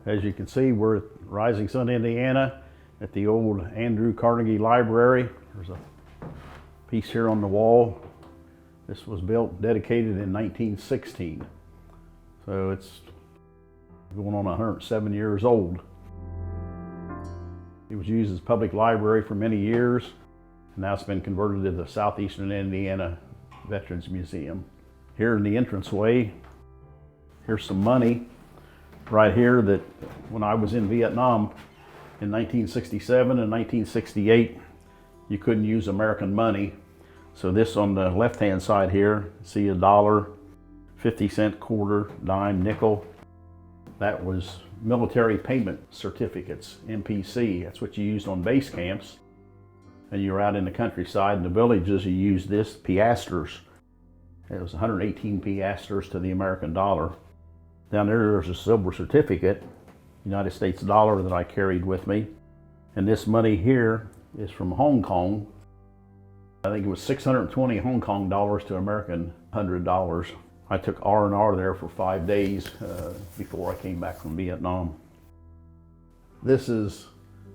As you can see, we're at Rising Sun, Indiana, at the old Andrew Carnegie Library. There's a piece here on the wall. This was built, dedicated in 1916. So it's going on 107 years old. It was used as a public library for many years, and now it's been converted to the Southeastern Indiana Veterans Museum. Here in the entranceway, here's some money right here that when I was in Vietnam in 1967 and 1968, you couldn't use American money. So this on the left-hand side here, see a dollar, 50-cent, quarter, dime, nickel. That was military payment certificates, MPC. That's what you used on base camps. And you were out in the countryside in the villages, you used this, piastres. It was 118 piastres to the American dollar. Down there's a silver certificate, United States dollar, that I carried with me. And this money here is from Hong Kong. I think it was 620 Hong Kong dollars to American $100. I took R&R there for 5 days before I came back from Vietnam. This is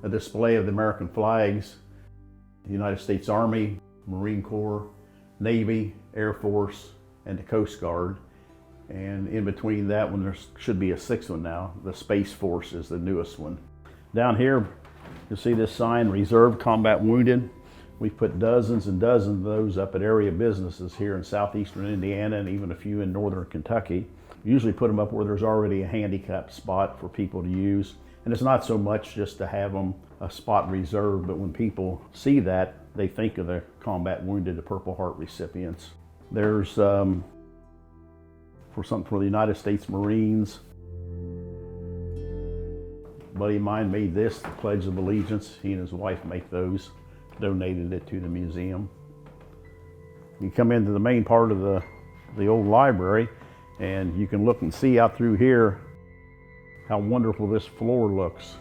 a display of the American flags, the United States Army, Marine Corps, Navy, Air Force, and the Coast Guard. And in between that one, there should be a sixth one now. The Space Force is the newest one. Down here, you'll see this sign, Reserve Combat Wounded. We've put dozens and dozens of those up at area businesses here in southeastern Indiana and even a few in northern Kentucky. We usually put them up where there's already a handicap spot for people to use. And it's not so much just to have them a spot reserved, but when people see that, they think of the combat wounded, the Purple Heart recipients. There's for something for the United States Marines. A buddy of mine made this, the Pledge of Allegiance. He and his wife make those, donated it to the museum. You come into the main part of the old library, and you can look and see out through here how wonderful this floor looks.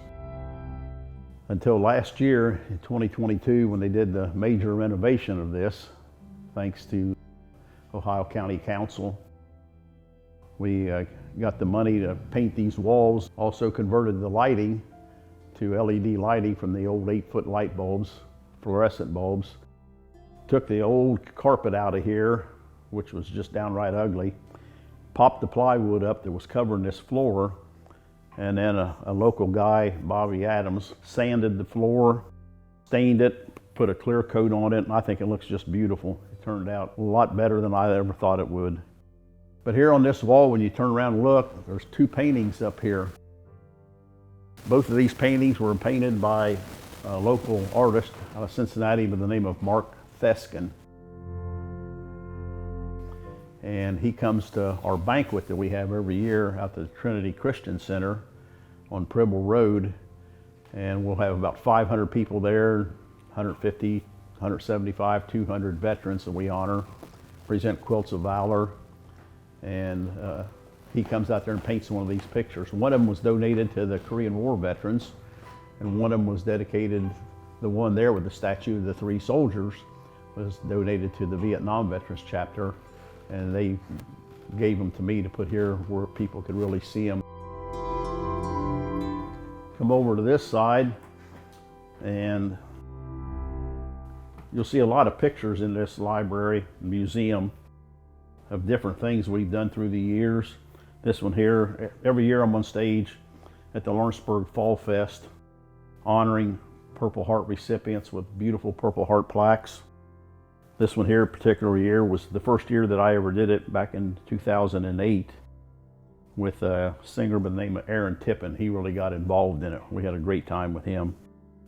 Until last year, in 2022, when they did the major renovation of this, thanks to Ohio County Council, we got the money to paint these walls, also converted the lighting to LED lighting from the old 8-foot light bulbs, fluorescent bulbs. Took the old carpet out of here, which was just downright ugly, popped the plywood up that was covering this floor, and then a local guy, Bobby Adams, sanded the floor, stained it, put a clear coat on it, and I think it looks just beautiful. It turned out a lot better than I ever thought it would. But here on this wall, when you turn around and look, there's two paintings up here. Both of these paintings were painted by a local artist out of Cincinnati by the name of Mark Theskin. And he comes to our banquet that we have every year out at the Trinity Christian Center on Pribble Road. And we'll have about 500 people there, 150, 175, 200 veterans that we honor, present quilts of valor. And he comes out there and paints one of these pictures. One of them was donated to the Korean War veterans, and one of them was dedicated, the one there with the statue of the 3 soldiers was donated to the Vietnam Veterans Chapter, and they gave them to me to put here where people could really see them. Come over to this side, and you'll see a lot of pictures in this library, museum, of different things we've done through the years. This one here, every year I'm on stage at the Lawrenceburg Fall Fest, honoring Purple Heart recipients with beautiful Purple Heart plaques. This one here, particular year, was the first year that I ever did it, back in 2008, with a singer by the name of Aaron Tippin. He really got involved in it. We had a great time with him.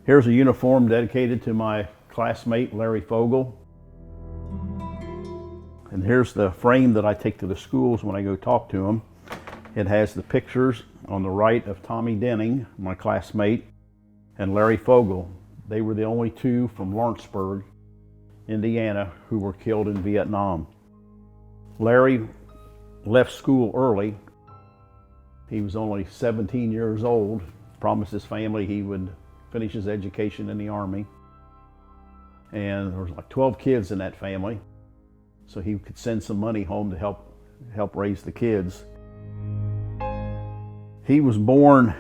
Here's a uniform dedicated to my classmate, Larry Fogel. And here's the frame that I take to the schools when I go talk to them. It has the pictures on the right of Tommy Denning, my classmate, and Larry Fogel. They were the only two from Lawrenceburg, Indiana, who were killed in Vietnam. Larry left school early. He was only 17 years old, promised his family he would finish his education in the Army. And there was like 12 kids in that family, so he could send some money home to help raise the kids. He was born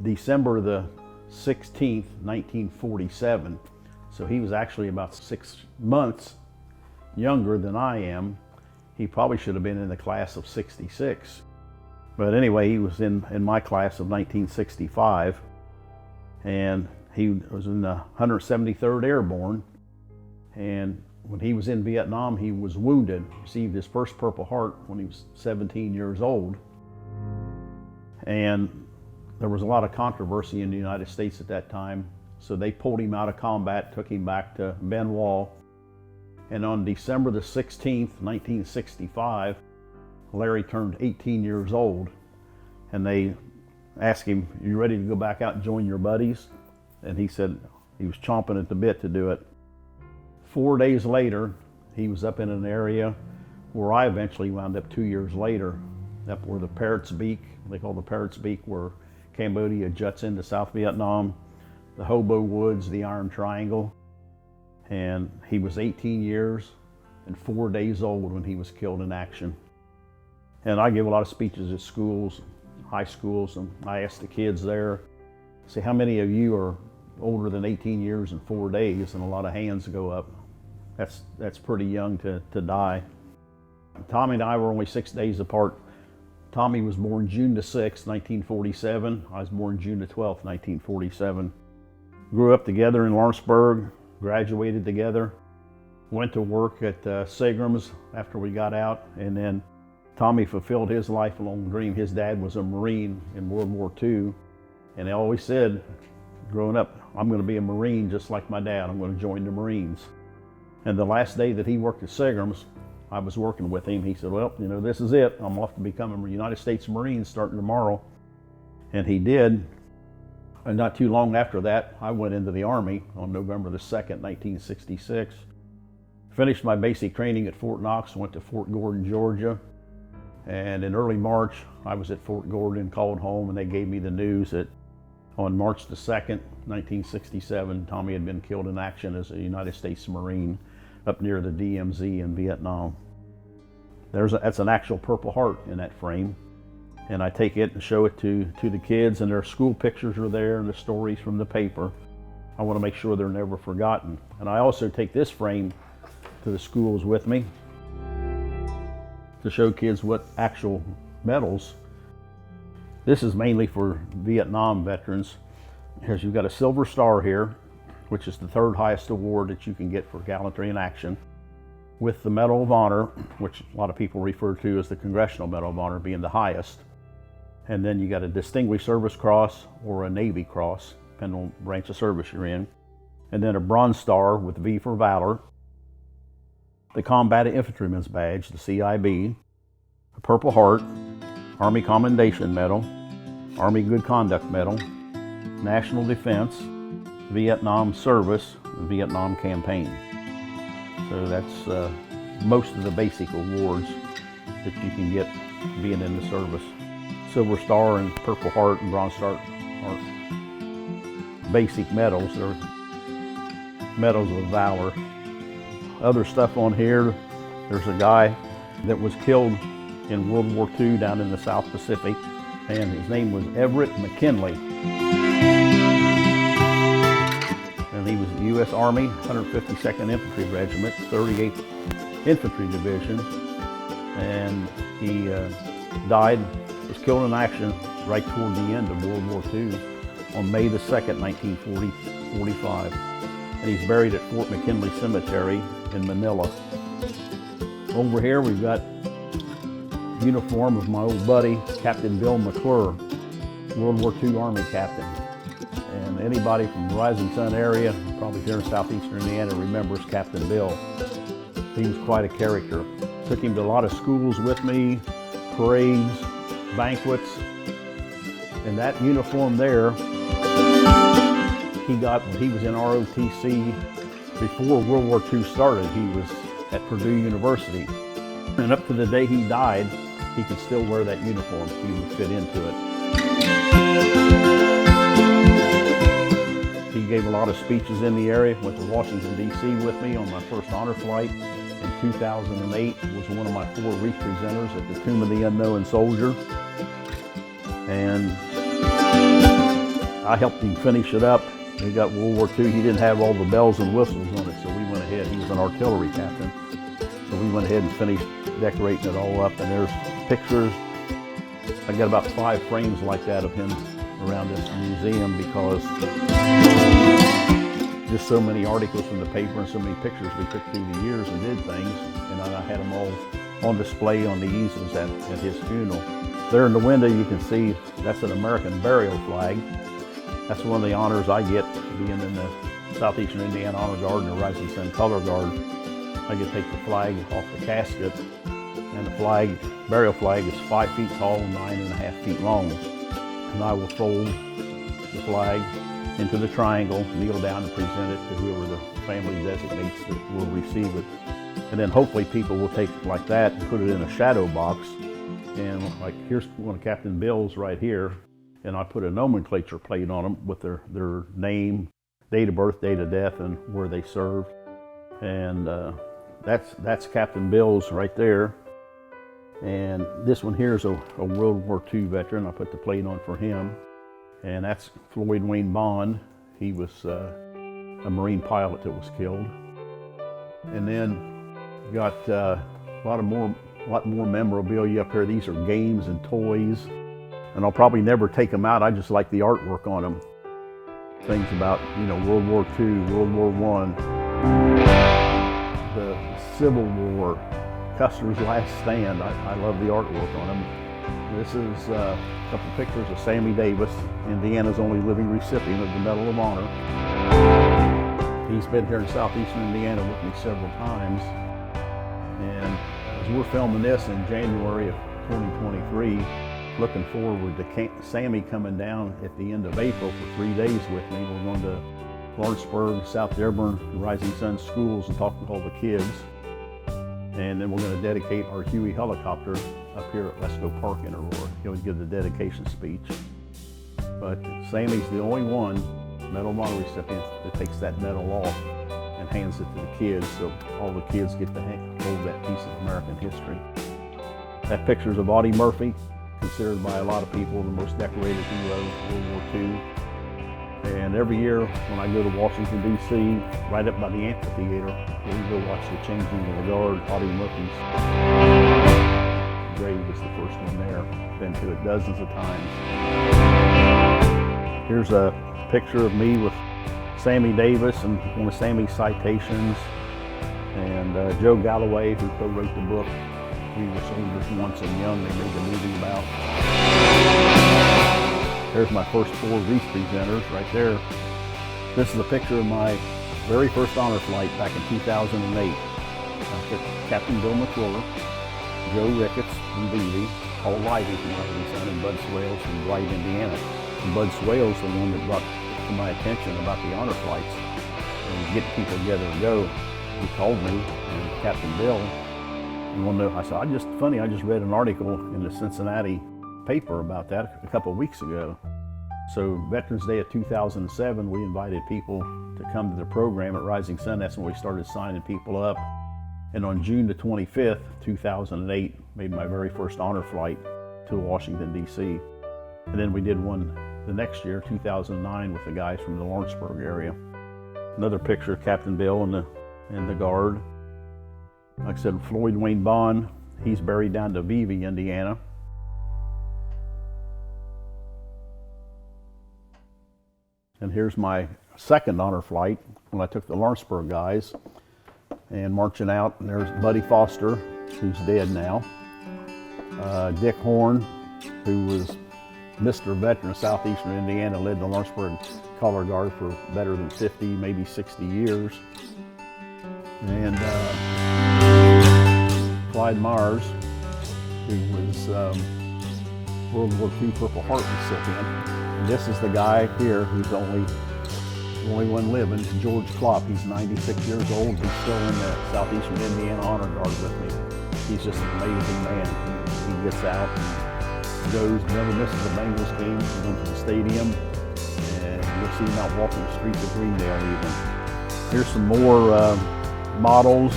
December the 16th, 1947. So he was actually about 6 months younger than I am. He probably should have been in the class of 66. But anyway, he was in my class of 1965, and he was in the 173rd Airborne. And when he was in Vietnam, he was wounded, received his first Purple Heart when he was 17 years old. And there was a lot of controversy in the United States at that time. So they pulled him out of combat, took him back to Benoit. And on December the 16th, 1965, Larry turned 18 years old. And they asked him, "You ready to go back out and join your buddies?" And he said he was chomping at the bit to do it. 4 days later, he was up in an area where I eventually wound up 2 years later, up where the Parrot's Beak, they call the Parrot's Beak, where Cambodia juts into South Vietnam, the Hobo Woods, the Iron Triangle. And he was 18 years and 4 days old when he was killed in action. And I give a lot of speeches at schools, high schools, and I ask the kids there, say, how many of you are older than 18 years and 4 days? And a lot of hands go up. That's pretty young to die. Tommy and I were only 6 days apart. Tommy was born June the 6th, 1947. I was born June the 12th, 1947. Grew up together in Lawrenceburg, graduated together, went to work at Segram's after we got out, and then Tommy fulfilled his lifelong dream. His dad was a Marine in World War II, and he always said, growing up, I'm going to be a Marine just like my dad. I'm going to join the Marines. And the last day that he worked at Segram's, I was working with him. He said, well, you know, this is it. I'm off to become a United States Marine starting tomorrow. And he did. And not too long after that, I went into the Army on November the 2nd, 1966. Finished my basic training at Fort Knox, went to Fort Gordon, Georgia. And in early March, I was at Fort Gordon, called home, and they gave me the news that on March the 2nd, 1967, Tommy had been killed in action as a United States Marine up near the DMZ in Vietnam. That's an actual Purple Heart in that frame. And I take it and show it to the kids, and their school pictures are there and the stories from the paper. I want to make sure they're never forgotten. And I also take this frame to the schools with me to show kids what actual medals. This is mainly for Vietnam veterans, because you've got a Silver Star here, which is the third highest award that you can get for gallantry in action, with the Medal of Honor, which a lot of people refer to as the Congressional Medal of Honor being the highest. And then you got a Distinguished Service Cross or a Navy Cross, depending on branch of service you're in. And then a Bronze Star with V for Valor, the Combat Infantryman's Badge, the CIB, a Purple Heart, Army Commendation Medal, Army Good Conduct Medal, National Defense, Vietnam Service, and Vietnam Campaign. So that's most of the basic awards that you can get being in the service. Silver Star and Purple Heart and Bronze Star are basic medals. They're medals of valor. Other stuff on here, there's a guy that was killed in World War II down in the South Pacific, and his name was Everett McKinley. And he was the U.S. Army, 152nd Infantry Regiment, 38th Infantry Division, and he died, was killed in action right toward the end of World War II on May the 2nd, 1945. And he's buried at Fort McKinley Cemetery in Manila. Over here we've got uniform of my old buddy, Captain Bill McClure, World War II Army captain. And anybody from the Rising Sun area, probably here in southeastern Indiana, remembers Captain Bill. He was quite a character. Took him to a lot of schools with me, parades, banquets. And that uniform there, he got when he was in ROTC. Before World War II started, he was at Purdue University. And up to the day he died, he could still wear that uniform. He would fit into it. He gave a lot of speeches in the area. Went to Washington, D.C. with me on my first honor flight. In 2008, was one of my 4 wreath presenters at the Tomb of the Unknown Soldier. And I helped him finish it up. He got World War II. He didn't have all the bells and whistles on it, so we went ahead. He was an artillery captain. So we went ahead and finished decorating it all up. And there's pictures. I got about 5 frames like that of him around this museum because just so many articles from the paper and so many pictures we took through the years and did things. And I had them all on display on the easels at his funeral. There in the window you can see that's an American burial flag. That's one of the honors I get being in the Southeastern Indiana Honor Guard and the Rising Sun Color Guard. I get to take the flag off the casket, and the burial flag is 5 feet tall, 9.5 feet long. And I will fold the flag into the triangle, kneel down and present it to whoever the family designates that will receive it. And then hopefully people will take it like that and put it in a shadow box. And like here's one of Captain Bill's right here. And I put a nomenclature plate on them with their name, date of birth, date of death, and where they served. And that's Captain Bill's right there. And this one here is a World War II veteran. I put the plate on for him. And that's Floyd Wayne Bond. He was a Marine pilot that was killed. And then got a lot more memorabilia up here. These are games and toys. And I'll probably never take them out. I just like the artwork on them. Things about, World War II, World War I, the Civil War, Custer's Last Stand. I love the artwork on them. This is a couple pictures of Sammy Davis, Indiana's only living recipient of the Medal of Honor. He's been here in Southeastern Indiana with me several times. And as we're filming this in January of 2023, looking forward to Sammy coming down at the end of April for 3 days with me. We're going to Lawrenceburg, South Dearborn, Rising Sun schools and talk to all the kids. And then we're going to dedicate our Huey helicopter up here at Lesko Park in Aurora. He'll give the dedication speech. But Sammy's the only one, Medal of Honor recipient, that takes that medal off and hands it to the kids, so all the kids get to hold that piece of American history. That picture's of Audie Murphy, considered by a lot of people the most decorated hero of World War II. And every year when I go to Washington, D.C., right up by the amphitheater, we go watch the changing of the guard. Audie Murphy's grave is the first one there. Been to it dozens of times. Here's a picture of me with Sammy Davis and one of Sammy's citations, and Joe Galloway, who co-wrote the book We Were Soldiers Once and Young, they made the movie about. There's my first 4 wreath presenters right there. This is a picture of my very first honor flight back in 2008. I took Captain Bill McClure, Joe Ricketts from Beebe, Paul Livey from Rising Sun, and Bud Swales from Dwight, Indiana. And Bud Swales, the one that brought to my attention about the honor flights and getting people together to go. He called me, and Captain Bill, and I said, I just read an article in the Cincinnati paper about that a couple of weeks ago. So Veterans Day of 2007, we invited people to come to the program at Rising Sun. That's when we started signing people up. And on June the 25th, 2008, made my very first honor flight to Washington, D.C. And then we did one the next year, 2009, with the guys from the Lawrenceburg area. Another picture of Captain Bill and the guard. Like I said, Floyd Wayne Bond, he's buried down to Beebe, Indiana. And here's my second honor flight when I took the Lawrenceburg guys and marching out. And there's Buddy Foster, who's dead now. Dick Horn, who was Mr. Veteran of Southeastern Indiana, led the Lawrenceburg Color Guard for better than 50, maybe 60 years. And Clyde Myers, who was World War II Purple Heart recipient. And this is the guy here who's the only one living, George Klopp. He's 96 years old. He's still in the Southeastern Indiana Honor Guard with me. He's just an amazing man. He gets out and goes, never misses a Bengals game. He goes to the stadium, and you'll see him out walking the streets of Greendale even. Here's some more models,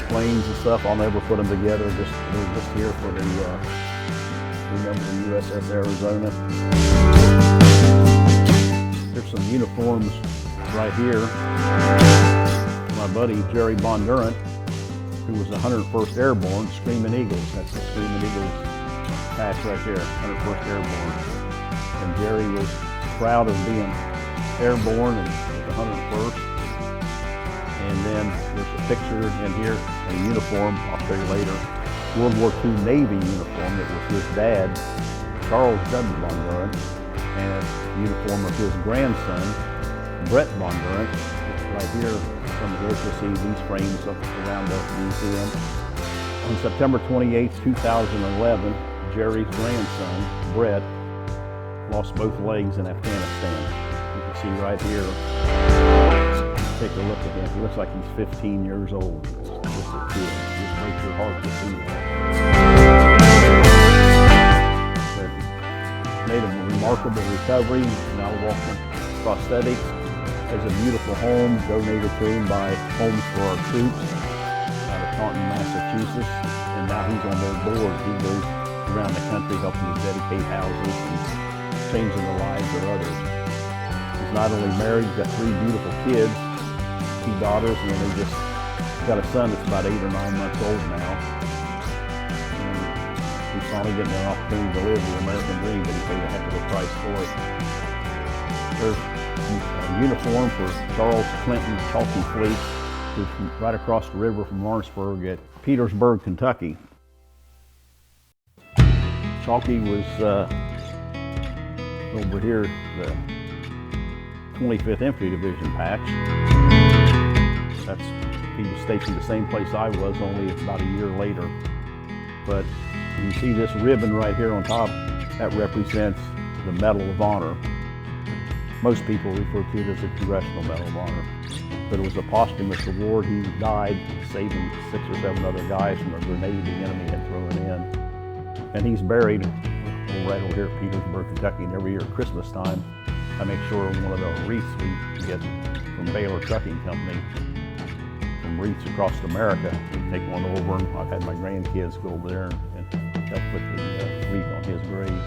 planes and stuff. I'll never put them together. They're just here for the remember the USS Arizona. Here's some uniforms right here. My buddy Jerry Bondurant, who was the 101st Airborne, Screaming Eagles. That's the Screaming Eagles patch right there, 101st Airborne. And Jerry was proud of being airborne and with the 101st. And then there's a picture in here, a uniform, I'll show you later, World War II Navy uniform that was his dad, Charles W. Bondurant, and a uniform of his grandson, Brett Bondurant. Right here, some of this, you'll see these frames up around the museum. On September 28, 2011, Jerry's grandson, Brett, lost both legs in Afghanistan. You can see right here. Take a look at him. He looks like he's 15 years old. Just a kid. It just breaks your heart to see that. But made a remarkable recovery. Now walking prosthetics. Has a beautiful home donated to him by Homes for Our Troops out of Taunton, Massachusetts. And now he's on their board. He goes around the country helping to dedicate houses and changing the lives of others. He's not only married, he's got 3 beautiful kids, 2 daughters, and then they just got a son that's about 8 or 9 months old now. And he's finally getting an opportunity to live the American dream, but he paid a heck of a price for it. There's a uniform for Charles Clinton Chalky Fleet, who's right across the river from Lawrenceburg at Petersburg, Kentucky. Chalky was over here, the 25th Infantry Division patch. He was stationed the same place I was, only about a year later. But you see this ribbon right here on top, that represents the Medal of Honor. Most people refer to it as the Congressional Medal of Honor. But it was a posthumous award. He died saving 6 or 7 other guys from a grenade the enemy had thrown in. And he's buried right over here at Petersburg, Kentucky, and every year at Christmas time, I make sure one of the wreaths we get from Baylor Trucking Company, from wreaths across America, we take one over, and I've had my grandkids go over there and help put the wreath on his grave.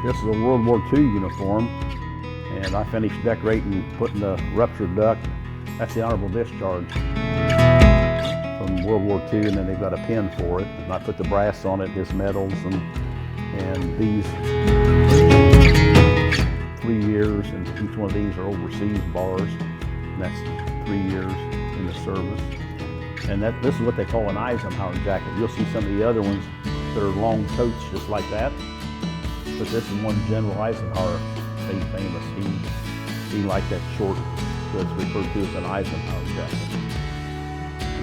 This is a World War II uniform, and I finished decorating, putting the ruptured duct. That's the honorable discharge from World War II, and then they've got a pin for it. And I put the brass on it, his medals, and these 3 years, and each one of these are overseas bars, and that's 3 years in the service. And this is what they call an Eisenhower jacket. You'll see some of the other ones that are long coats just like that, but this is one General Eisenhower made famous. He liked that short, so it's referred to as an Eisenhower jacket.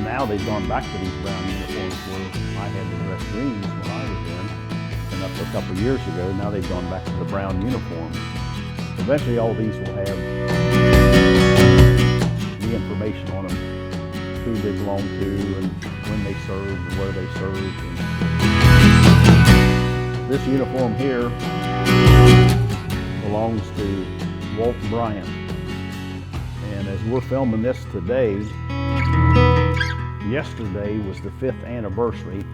Now they've gone back to these brown uniforms where I had the dress greens when I was in, and up a couple of years ago, now they've gone back to the brown uniforms. Eventually all these will have the information on them, who they belong to, and when they served, and where they served. This uniform here belongs to Walt Bryant. And as we're filming this today, yesterday was the 5th anniversary,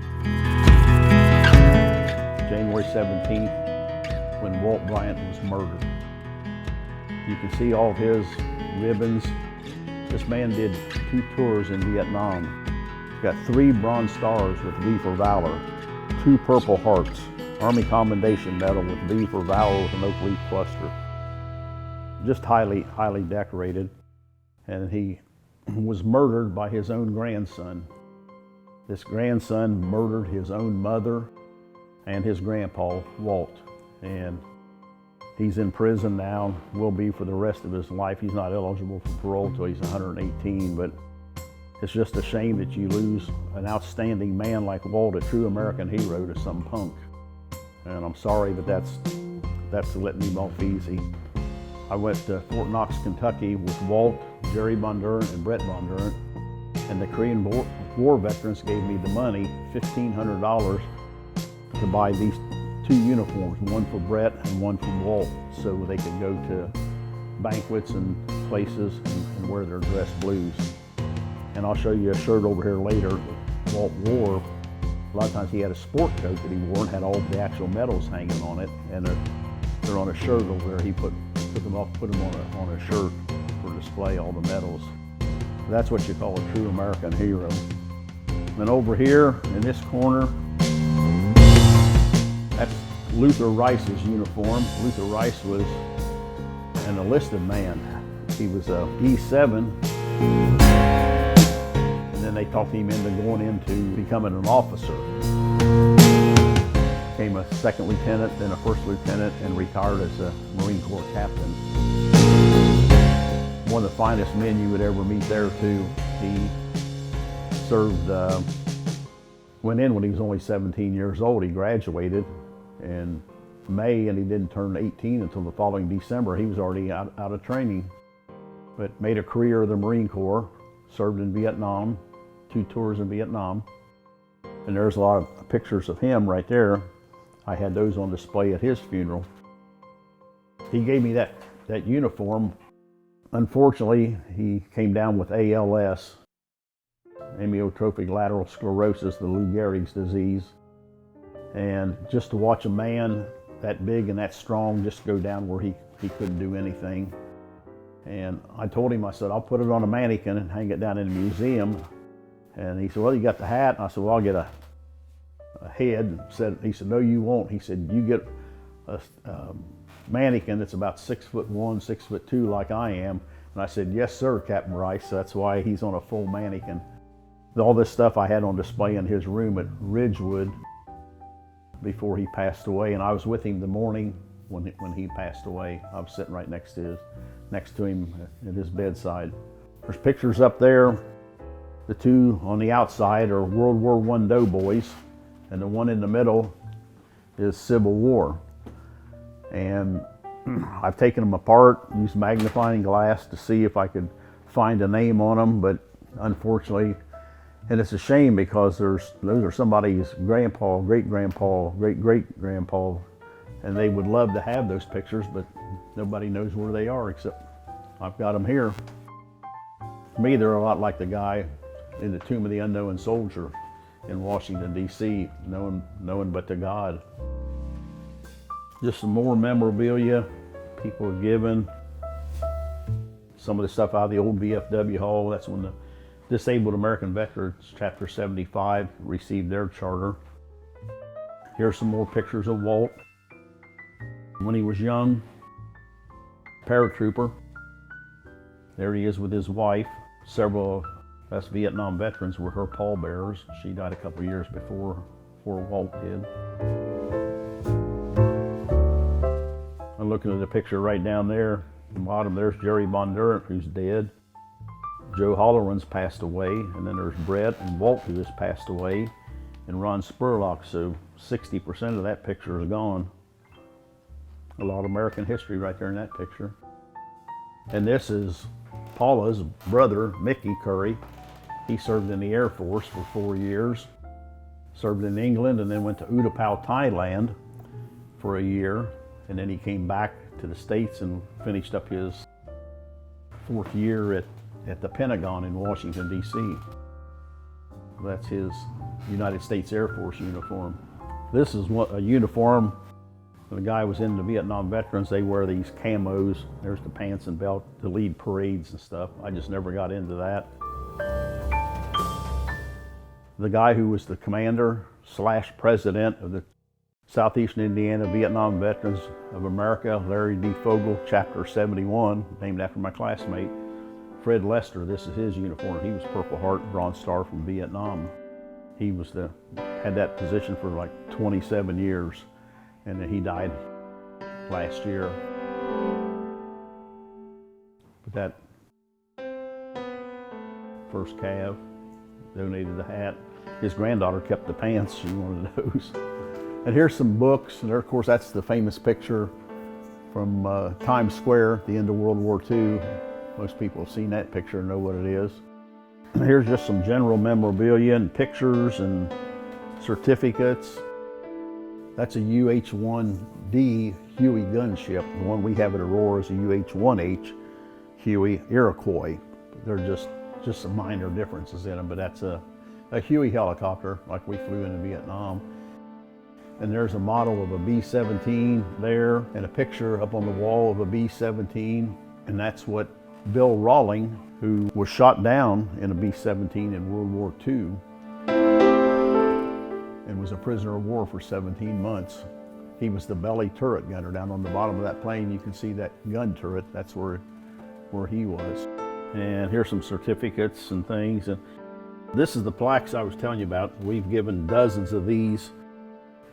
January 17th, when Walt Bryant was murdered. You can see all of his ribbons. This man did 2 tours in Vietnam. He's got 3 Bronze Stars with V for Valor, 2 Purple Hearts, Army Commendation Medal with V for Valor with an oak leaf cluster. Just highly, highly decorated. And he was murdered by his own grandson. This grandson murdered his own mother and his grandpa, Walt. And he's in prison now, will be for the rest of his life. He's not eligible for parole till he's 118, but it's just a shame that you lose an outstanding man like Walt, a true American hero, to some punk. And I'm sorry, but that's letting him off easy. I went to Fort Knox, Kentucky with Walt, Jerry Bondurant, and Brett Bondurant, and the Korean War veterans gave me the money, $1,500, to buy these 2 uniforms, one for Brett and one for Walt, so they could go to banquets and places and wear their dress blues. And I'll show you a shirt over here later that Walt wore. A lot of times he had a sport coat that he wore and had all the actual medals hanging on it, and They're on a shirt over there. He put them on a shirt for display, all the medals. That's what you call a true American hero. And over here in this corner, that's Luther Rice's uniform. Luther Rice was an enlisted man. He was a E7, and then they talked him into going into becoming an officer. Became a second lieutenant, then a first lieutenant, and retired as a Marine Corps captain. One of the finest men you would ever meet there too. He served, went in when he was only 17 years old. He graduated in May and he didn't turn 18 until the following December. He was already out of training, but made a career of the Marine Corps, served in Vietnam, 2 tours in Vietnam. And there's a lot of pictures of him right there. I had those on display at his funeral. He gave me that uniform. Unfortunately, he came down with ALS, amyotrophic lateral sclerosis, the Lou Gehrig's disease. And just to watch a man that big and that strong just go down where he couldn't do anything. And I told him, I said, I'll put it on a mannequin and hang it down in the museum. And he said, well, you got the hat? And I said, well, I'll get a head. He said, no, you won't. He said, you get a mannequin that's about 6'1", 6'2", like I am. And I said, yes, sir, Captain Rice. That's why he's on a full mannequin. All this stuff I had on display in his room at Ridgewood before he passed away. And I was with him the morning when he passed away. I was sitting right next to him at his bedside. There's pictures up there. The 2 on the outside are World War I doughboys, and the one in the middle is Civil War. And I've taken them apart, used magnifying glass to see if I could find a name on them, but unfortunately, and it's a shame because those are somebody's grandpa, great-grandpa, great-great-grandpa, and they would love to have those pictures, but nobody knows where they are except I've got them here. To me, they're a lot like the guy in the Tomb of the Unknown Soldier in Washington, D.C., knowing but to God. Just some more memorabilia people have given. Some of the stuff out of the old VFW Hall. That's when the Disabled American Veterans, Chapter 75, received their charter. Here's some more pictures of Walt when he was young, paratrooper. There he is with his wife. Several of us Vietnam veterans were her pallbearers. She died a couple of years before Walt did. I'm looking at the picture right down there. At the bottom, there's Jerry Von Durant, who's dead. Joe Holloran's passed away, and then there's Brett and Walt, who has passed away, and Ron Spurlock. So 60% of that picture is gone. A lot of American history right there in that picture. And this is Paula's brother, Mickey Curry. He served in the Air Force for 4 years, served in England, and then went to Utapao, Thailand for a year. And then he came back to the States and finished up his 4th year at the Pentagon in Washington, D.C. That's his United States Air Force uniform. This is a uniform. When the guy was in the Vietnam veterans, they wear these camos. There's the pants and belt to lead parades and stuff. I just never got into that. The guy who was the commander / president of the Southeastern Indiana Vietnam Veterans of America, Larry D. Fogel, Chapter 71, named after my classmate, Fred Lester. This is his uniform. He was Purple Heart, Bronze Star from Vietnam. He was had that position for like 27 years, and then he died last year. But that first Cav donated the hat. His granddaughter kept the pants. She wanted those. And here's some books. And there, of course, that's the famous picture from Times Square at the end of World War II. Most people have seen that picture and know what it is. And here's just some general memorabilia and pictures and certificates. That's a UH-1D Huey gunship. The one we have at Aurora is a UH-1H Huey Iroquois. They're just some minor differences in them, but that's a Huey helicopter like we flew into Vietnam. And there's a model of a B-17 there and a picture up on the wall of a B-17. And that's what Bill Rawling, who was shot down in a B-17 in World War II and was a prisoner of war for 17 months. He was the belly turret gunner. Down on the bottom of that plane, you can see that gun turret. That's where he was. And here's some certificates and things. And this is the plaques I was telling you about. We've given dozens of these,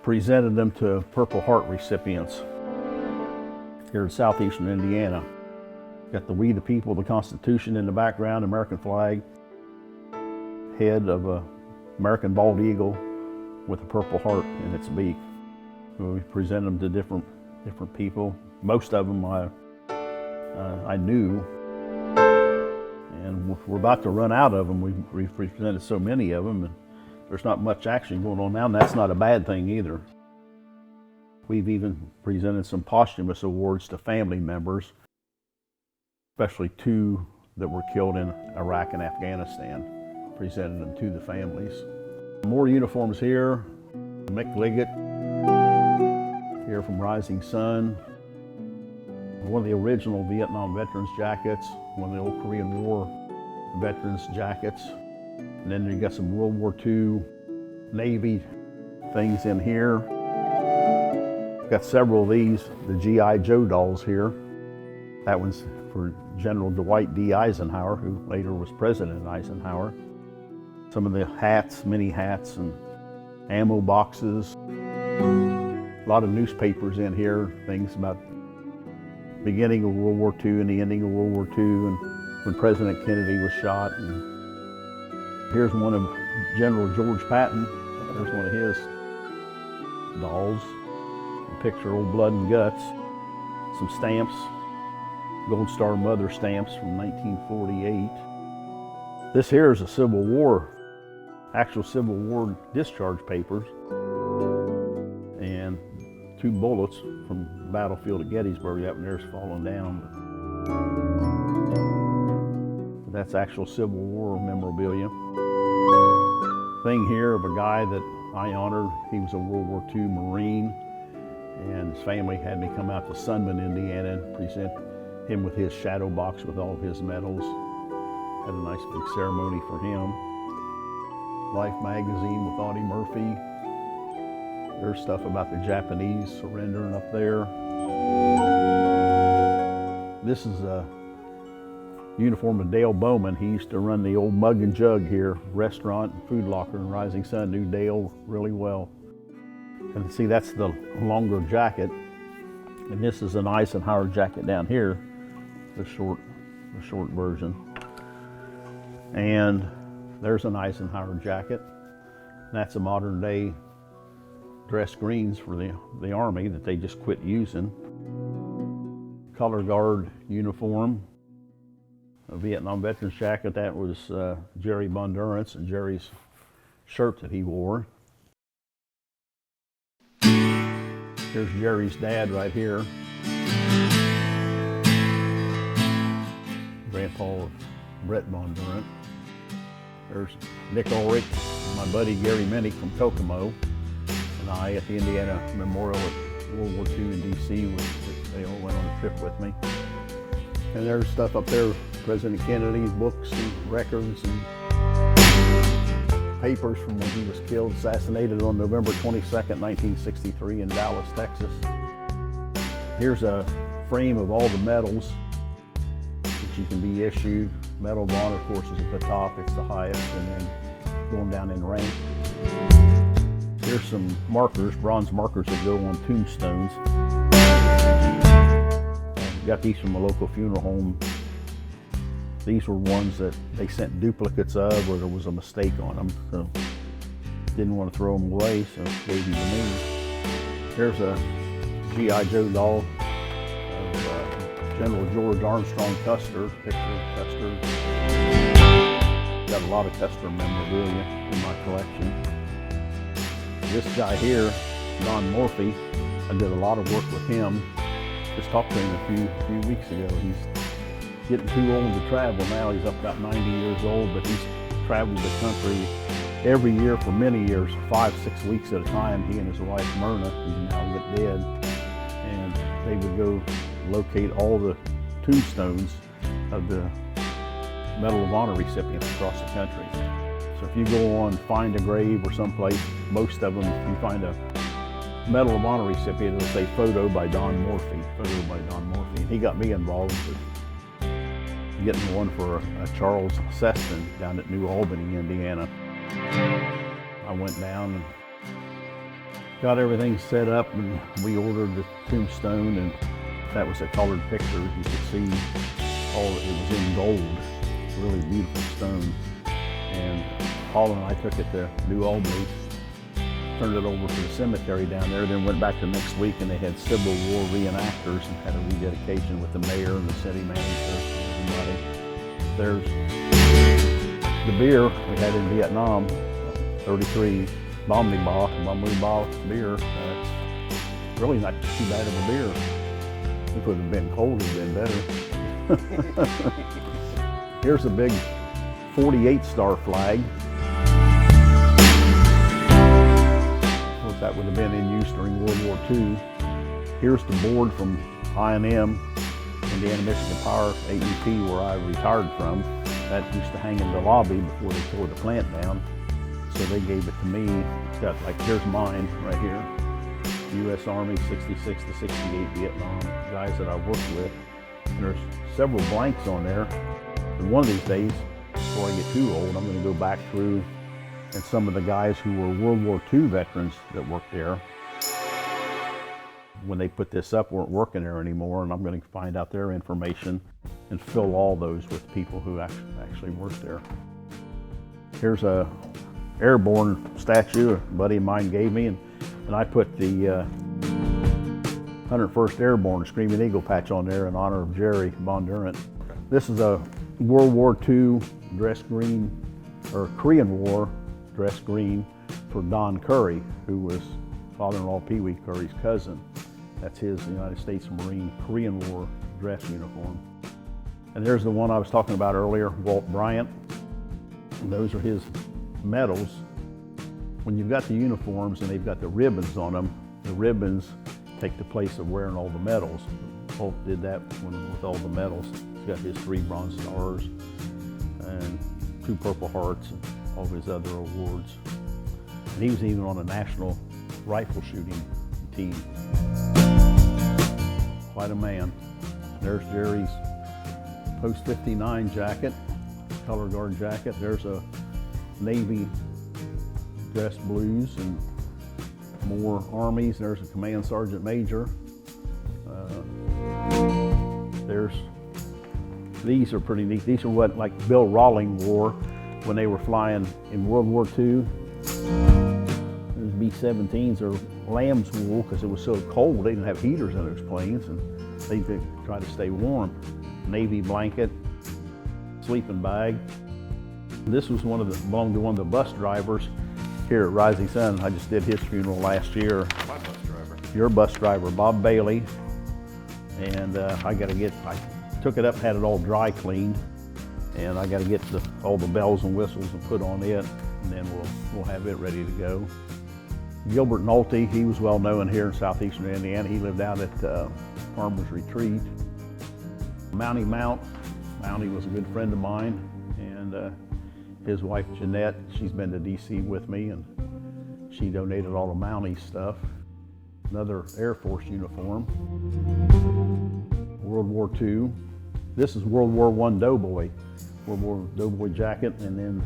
presented them to Purple Heart recipients here in southeastern Indiana. Got the We the People, the Constitution in the background, American flag, head of a American bald eagle with a Purple Heart in its beak. We present them to different people. Most of them I knew, and we're about to run out of them. We've presented so many of them, and there's not much action going on now, and that's not a bad thing either. We've even presented some posthumous awards to family members, especially 2 that were killed in Iraq and Afghanistan. Presented them to the families. More uniforms here. Mick Liggett, here from Rising Sun. One of the original Vietnam veterans jackets, one of the old Korean War veterans jackets. And then you got some World War II Navy things in here. Got several of these, the G.I. Joe dolls here. That one's for General Dwight D. Eisenhower, who later was President Eisenhower. Some of the hats, mini hats, and ammo boxes. A lot of newspapers in here, things about the beginning of World War II and the ending of World War II, and when President Kennedy was shot. And here's one of General George Patton. There's one of his dolls. A picture of Old Blood and Guts. Some stamps, Gold Star Mother stamps from 1948. This here is a Civil War, actual Civil War discharge papers, and 2 bullets from the battlefield at Gettysburg. That one there's fallen down. But that's actual Civil War memorabilia. Thing here of a guy that I honored. He was a World War II Marine, and his family had me come out to Sunman, Indiana, and present him with his shadow box with all of his medals. Had a nice big ceremony for him. Life magazine with Audie Murphy. There's stuff about the Japanese surrendering up there. This is a uniform of Dale Bowman. He used to run the old Mug and Jug here, restaurant and food locker in Rising Sun. Knew Dale really well. And see, that's the longer jacket. And this is an Eisenhower jacket down here, the short version. And there's an Eisenhower jacket. That's a modern day dress greens for the Army that they just quit using. Color guard uniform, a Vietnam veterans jacket. That was Jerry Bondurance and Jerry's shirt that he wore. Here's Jerry's dad right here. Grandpa of Brett Bondurant. There's Nick Ulrich, my buddy Gary Minnick from Kokomo, and I at the Indiana Memorial at World War II in D.C. They all went on a trip with me. And there's stuff up there, President Kennedy's books and records and papers from when he was killed, assassinated on November 22nd, 1963 in Dallas, Texas. Here's a frame of all the medals that you can be issued. Medal of Honor, of course, is at the top. It's the highest, and then going down in rank. Here's some markers, bronze markers that go on tombstones. Got these from a local funeral home. These were ones that they sent duplicates of, or there was a mistake on them, so didn't want to throw them away, so gave them to me. Here's a G.I. Joe doll of General George Armstrong Custer, picture of Custer. Got a lot of Custer memorabilia in my collection. This guy here, Don Morphy, I did a lot of work with him. Just talked to him a few weeks ago. He's getting too old to travel now. He's up about 90 years old, but he's traveled the country every year for many years, 5-6 weeks at a time, he and his wife Myrna, who's now dead, and they would go locate all the tombstones of the Medal of Honor recipients across the country. So if you go on Find a Grave or someplace, most of them, you find a Medal of Honor recipient, it'll say photo by Don Morphy, photo by Don Morphy. And he got me involved with getting one for a Charles Seston down at New Albany, Indiana. I went down and got everything set up, and we ordered the tombstone, and that was a colored picture. You could see it was in gold, really beautiful stone. And Paul and I took it to New Albany, turned it over to the cemetery down there, then went back the next week, and they had Civil War reenactors and had a rededication with the mayor and the city manager and everybody. There's the beer we had in Vietnam, 33 Bomney beer. It's really not too bad of a beer. If it would have been cold, it would have been better. Here's a big 48-star flag. Of course, that would have been in use during World War II. Here's the board from I&M, Indiana Michigan Power, AEP, where I retired from. That used to hang in the lobby before they tore the plant down. So they gave it to me. It's got, like, here's mine right here. U.S. Army, 66 to 68 Vietnam, guys that I worked with. And there's several blanks on there. And one of these days, before I get too old, I'm going to go back through and some of the guys who were World War II veterans that worked there, when they put this up, weren't working there anymore, and I'm going to find out their information and fill all those with people who actually worked there. Here's a airborne statue a buddy of mine gave me, and I put the 101st Airborne Screaming Eagle patch on there in honor of Jerry Bondurant. This is a World War II dress green, or Korean War dress green for Don Curry, who was father-in-law Pee Wee Curry's cousin. That's his United States Marine Korean War dress uniform. And there's the one I was talking about earlier, Walt Bryant. And those are his medals. When you've got the uniforms and they've got the ribbons on them, the ribbons take the place of wearing all the medals. Walt did that with all the medals. He's got his 3 Bronze Stars and 2 Purple Hearts and all of his other awards. And he was even on a national rifle shooting team. Quite a man. There's Jerry's Post 59 jacket, color guard jacket. There's a Navy dress blues and more Armies. There's a Command Sergeant Major. These are pretty neat. These are what, like, Bill Rawling wore when they were flying in World War II. Those B-17s are lamb's wool because it was so cold. They didn't have heaters in those planes, and they did try to stay warm. Navy blanket, sleeping bag. This was belonged to one of the bus drivers here at Rising Sun. I just did his funeral last year. My bus driver. Your bus driver, Bob Bailey. And I took it up, had it all dry cleaned, and I got to get all the bells and whistles and put on it, and then we'll have it ready to go. Gilbert Nolte, he was well known here in southeastern Indiana. He lived out at Farmer's Retreat. Mountie Mountie was a good friend of mine, and his wife Jeanette, she's been to DC with me, and she donated all the Mountie stuff. Another Air Force uniform. World War II. This is World War I Doughboy. World War Doughboy jacket, and then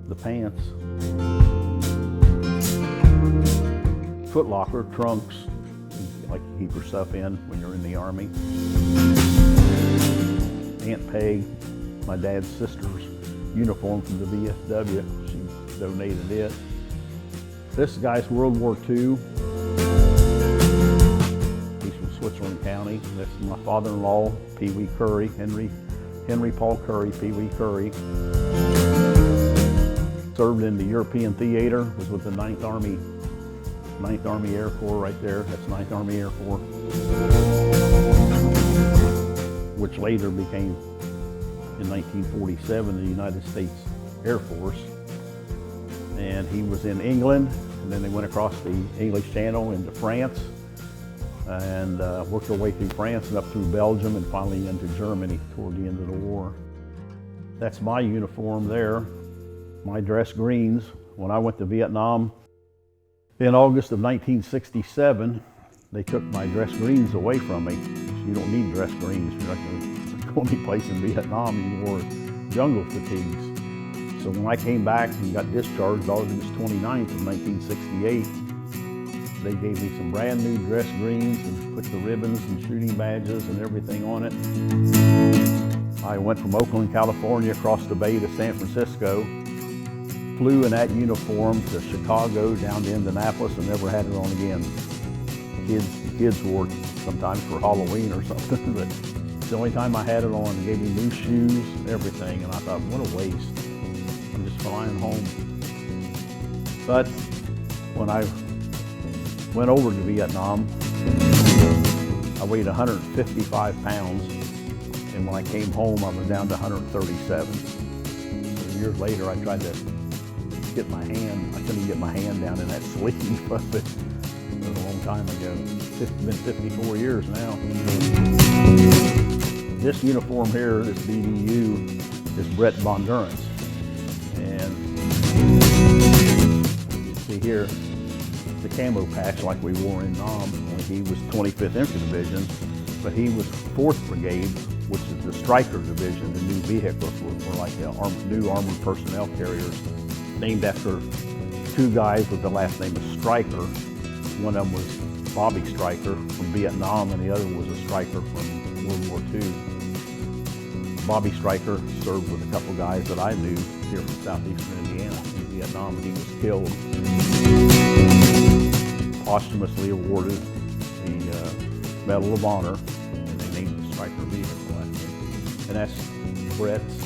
the pants. Foot locker, trunks, like you keep your stuff in when you're in the Army. Aunt Peg, my dad's sister's uniform from the VFW, she donated it. This guy's World War II. He's from Switzerland County. This is my father-in-law, Pee Wee Curry, Henry Paul Curry, Pee Wee Curry. Served in the European theater, was with the 9th Army Air Corps right there. That's 9th Army Air Corps, which later became, in 1947, the United States Air Force. And he was in England, and then they went across the English Channel into France, and worked their way through France and up through Belgium and finally into Germany toward the end of the war. That's my uniform there, my dress greens. When I went to Vietnam in August of 1967, they took my dress greens away from me. You don't need dress greens. You're not going to go any place in Vietnam. You wore jungle fatigues. So when I came back and got discharged August 29th of 1968, they gave me some brand new dress greens and put the ribbons and shooting badges and everything on it. I went from Oakland, California, across the bay to San Francisco, flew in that uniform to Chicago, down to Indianapolis, and never had it on again. The kids wore it sometimes for Halloween or something, but it's the only time I had it on. They gave me new shoes and everything, and I thought, what a waste. I'm just flying home. But when I went over to Vietnam, I weighed 155 pounds, and when I came home, I was down to 137. So years later, I tried to get my hand, I couldn't get my hand down in that sleeve, but it was a long time ago. It's been 54 years now. This uniform here, this BDU, is Brett Bondurant's. And you see here, the camo patch like we wore in Nam. He was 25th Infantry Division, but he was 4th Brigade, which is the Stryker Division. The new vehicles were like new armored personnel carriers, named after two guys with the last name of Stryker. One of them was Bobby Stryker from Vietnam, and the other was a Stryker from World War II. Bobby Stryker served with a couple guys that I knew here from southeastern Indiana in Vietnam, and he was killed. Posthumously awarded the Medal of Honor, and they named the Stryker vehicle after him. And that's Brett's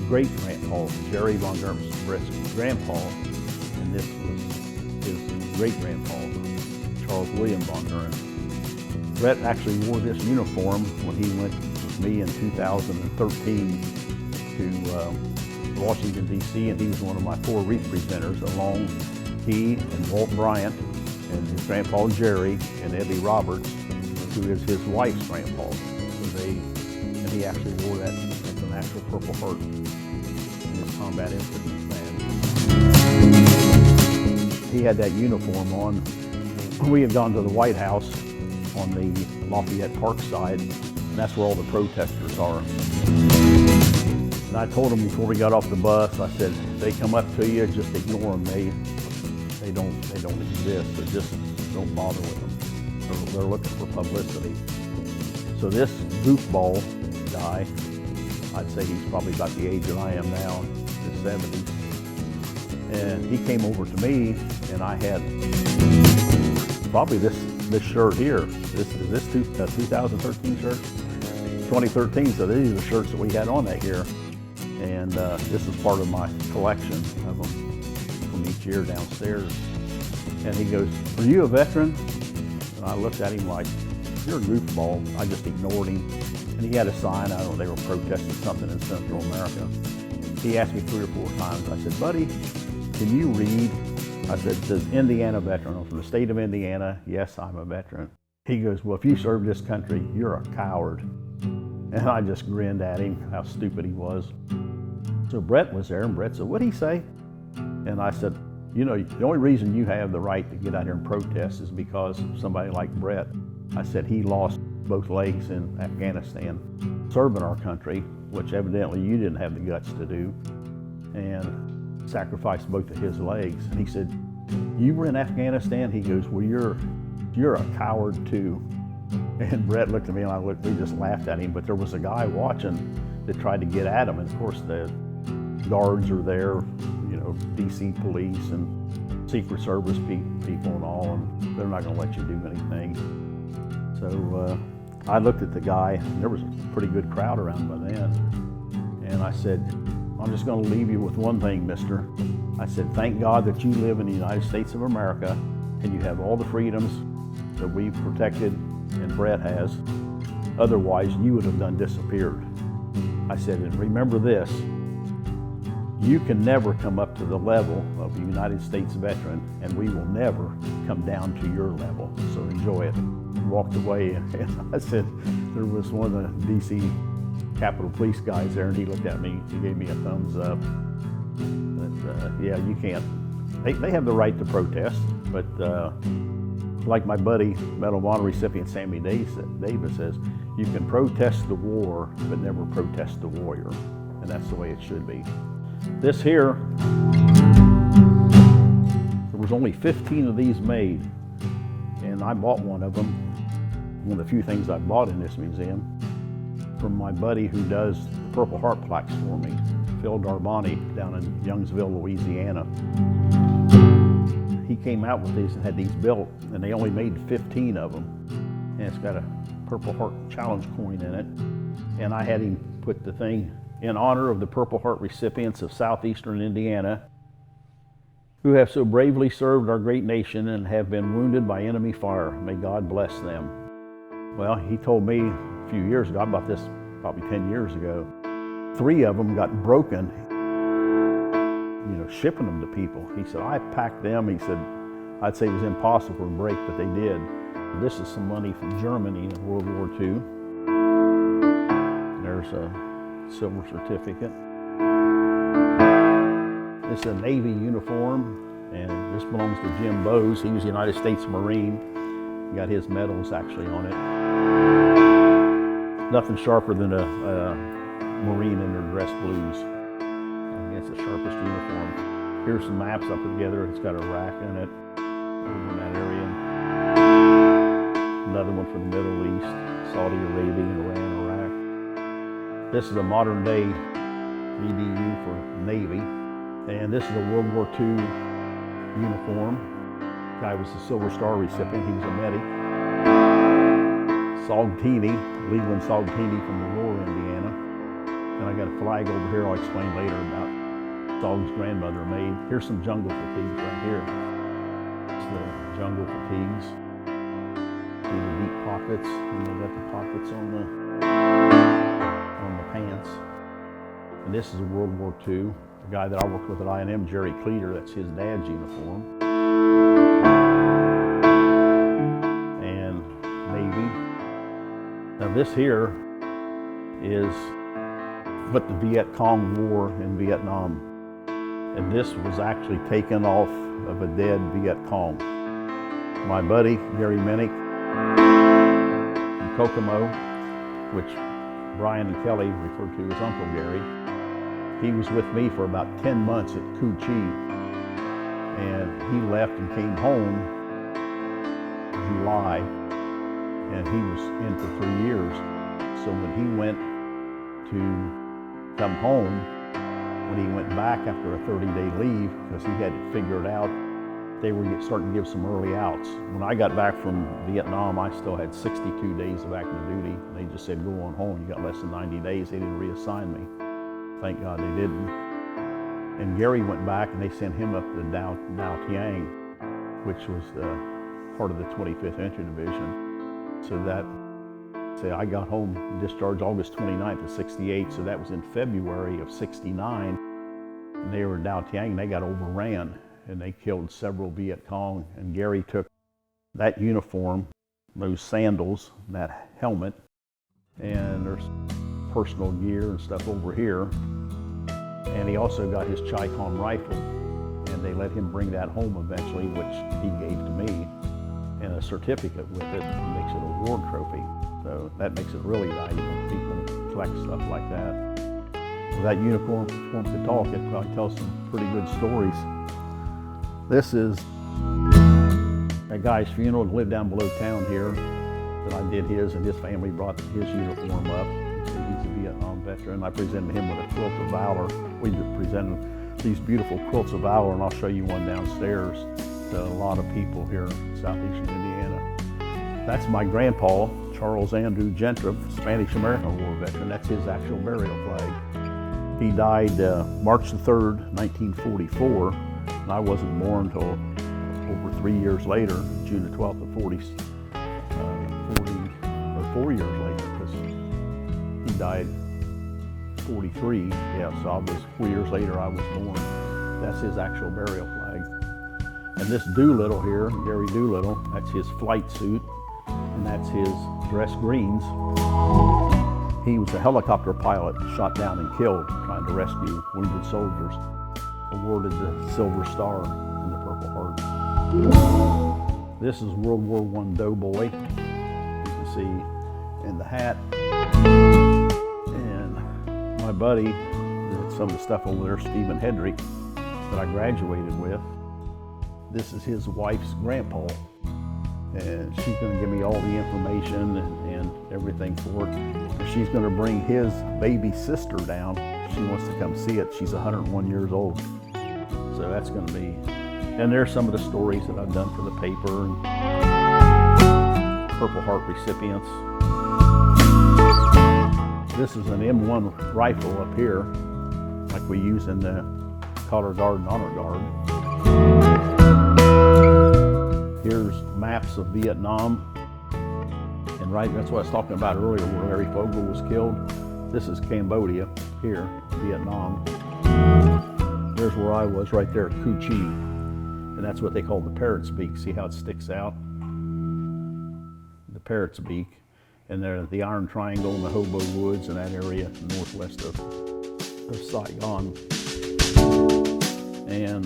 great-grandpa, Jerry Von Durant's Brett's grandpa, and this was his great-grandpa, Charles William Von Durant. Brett actually wore this uniform when he went with me in 2013 to Washington, D.C., and he was one of my 4 wreath presenters, along he and Walt Bryant and his grandpa Jerry and Eddie Roberts, who is his wife's grandpa. And he actually wore that as an actual Purple Heart in his combat incident band. He had that uniform on. We had gone to the White House on the Lafayette Park side, and that's where all the protesters are. And I told them before we got off the bus, I said, if they come up to you, just ignore them. They don't exist, so just don't bother with them. They're looking for publicity. So this goofball guy, I'd say he's probably about the age that I am now, his 70s. And he came over to me, and I had probably this shirt here. This 2013 shirt? 2013, so these are the shirts that we had on that year. And this is part of my collection of them from each year downstairs. And he goes, "Are you a veteran?" And I looked at him like, "You're a goofball." I just ignored him. And he had a sign, I don't know, they were protesting something in Central America. He asked me 3 or 4 times. I said, "Buddy, can you read?" I said, "It says Indiana veteran. I'm from the state of Indiana. Yes, I'm a veteran." He goes, "Well, if you serve this country, you're a coward." And I just grinned at him, how stupid he was. So Brett was there, and Brett said, "What'd he say?" And I said, "You know, the only reason you have the right to get out here and protest is because of somebody like Brett." I said, "He lost both legs in Afghanistan, serving our country, which evidently you didn't have the guts to do, and sacrificed both of his legs." And he said, "You were in Afghanistan?" He goes, "Well, you're a coward too." And Brett looked at me, and we just laughed at him. But there was a guy watching that tried to get at him, and of course the guards are there, you know, DC police and Secret Service people and all, and they're not going to let you do anything. So I looked at the guy, and there was a pretty good crowd around by then. And I said, "I'm just going to leave you with one thing, mister." I said, "Thank God that you live in the United States of America and you have all the freedoms that we've protected and Brett has. Otherwise, you would have done disappeared." I said, "And remember this, You can never come up to the level of a United States veteran, and we will never come down to your level, so enjoy it. Walked away, and I said, there was one of the DC Capitol Police guys there, and he looked at me, he gave me a thumbs up. But yeah, you can't. They have the right to protest, but like my buddy, Medal of Honor recipient Sammy Davis says, you can protest the war, but never protest the warrior. And that's the way it should be. This here, there was only 15 of these made, and I bought one of them. One of the few things I bought in this museum from my buddy who does the Purple Heart plaques for me, Phil Darbani, down in Youngsville, Louisiana. He came out with these and had these built, and they only made 15 of them. And it's got a Purple Heart Challenge coin in it. And I had him put the thing in honor of the Purple Heart recipients of Southeastern Indiana who have so bravely served our great nation and have been wounded by enemy fire. May God bless them. Well, he told me a few years ago, I bought this probably 10 years ago, 3 of them got broken, shipping them to people. He said, I packed them. He said, I'd say it was impossible to break, but they did. This is some money from Germany in World War II. There's a silver certificate. This is a Navy uniform, and this belongs to Jim Bowes. He was a United States Marine. He got his medals actually on it. Nothing sharper than a Marine in their dress blues. It's the sharpest uniform. Here's some maps I put together. It's got Iraq in it, over in that area. Another one for the Middle East, Saudi Arabia, Iran, Iraq. This is a modern day BDU for Navy. And this is a World War II uniform. Guy was a Silver Star recipient. He was a medic. Saltini, Leland Saltini from Aurora, Indiana. And I got a flag over here I'll explain later about Saul's grandmother made. Here's some jungle fatigues right here. It's the jungle fatigues. See the deep pockets, and they got the pockets on the pants. And this is a World War II. The guy that I worked with at I&M, Jerry Cleater, that's his dad's uniform. And Navy. Now this here is what the Viet Cong wore in Vietnam. And this was actually taken off of a dead Viet Cong. My buddy, Gary Minnick, from Kokomo, which Brian and Kelly referred to as Uncle Gary, he was with me for about 10 months at Cu Chi. And he left and came home in July, and he was in for 3 years. So when he went to come home, when he went back after a 30-day leave, because he had it figured out, they were starting to give some early outs. When I got back from Vietnam, I still had 62 days of active duty. They just said, go on home. You got less than 90 days. They didn't reassign me. Thank God they didn't. And Gary went back, and they sent him up to Dao Tiang, which was part of the 25th Infantry Division. So that, say, I got home, discharged August 29th of 68, so that was in February of 69. And they were in Dao Tiang, and they got overran, and they killed several Viet Cong. And Gary took that uniform, those sandals, that helmet, and there's personal gear and stuff over here. And he also got his Chi-Con rifle, and they let him bring that home eventually, which he gave to me, and a certificate with it, and makes it a war trophy. So that makes it really valuable when people collect stuff like that. If that uniform could talk, it probably tells some pretty good stories. This is a guy's funeral that lived down below town here, that I did his, and his family brought his uniform up. He's a Vietnam veteran. I presented him with a quilt of valor. We presented these beautiful quilts of valor, and I'll show you one downstairs to a lot of people here in Southeastern Indiana. That's my grandpa, Charles Andrew Gentrup, Spanish-American War veteran. That's his actual burial flag. He died March the 3rd, 1944, and I wasn't born until over 3 years later, June the 12th of 4 years later, because he died 1943. Yeah, so I was 4 years later I was born. That's his actual burial flag. And this Doolittle here, Gary Doolittle, that's his flight suit, and that's his dress greens. He was a helicopter pilot shot down and killed trying to rescue wounded soldiers. Awarded the Silver Star and the Purple Heart. This is World War I doughboy. You can see in the hat. And my buddy did some of the stuff over there, Stephen Hedrick, that I graduated with. This is his wife's grandpa. And she's going to give me all the information and everything for it. And she's going to bring his baby sister down. She wants to come see it. She's 101 years old. So that's going to be, and there's some of the stories that I've done for the paper and Purple Heart recipients. This is an M1 rifle up here, like we use in the Color Guard and Honor Guard. Here's maps of Vietnam. And right, that's what I was talking about earlier, where Larry Fogel was killed. This is Cambodia, here, Vietnam. There's where I was, right there at Cu Chi. And that's what they call the parrot's beak. See how it sticks out? The parrot's beak. And there's the Iron Triangle and the Hobo Woods and that area northwest of Saigon. And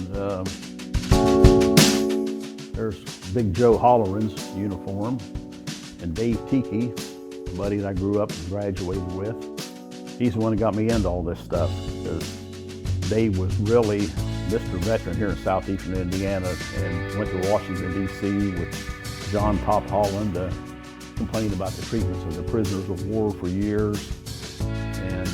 there's Big Joe Holloran's uniform. And Dave Tiki, a buddy that I grew up and graduated with. He's the one that got me into all this stuff. Because Dave was really Mr. Veteran here in southeastern Indiana and went to Washington, D.C. with John Pop Holland to complain about the treatments of the prisoners of war for years. And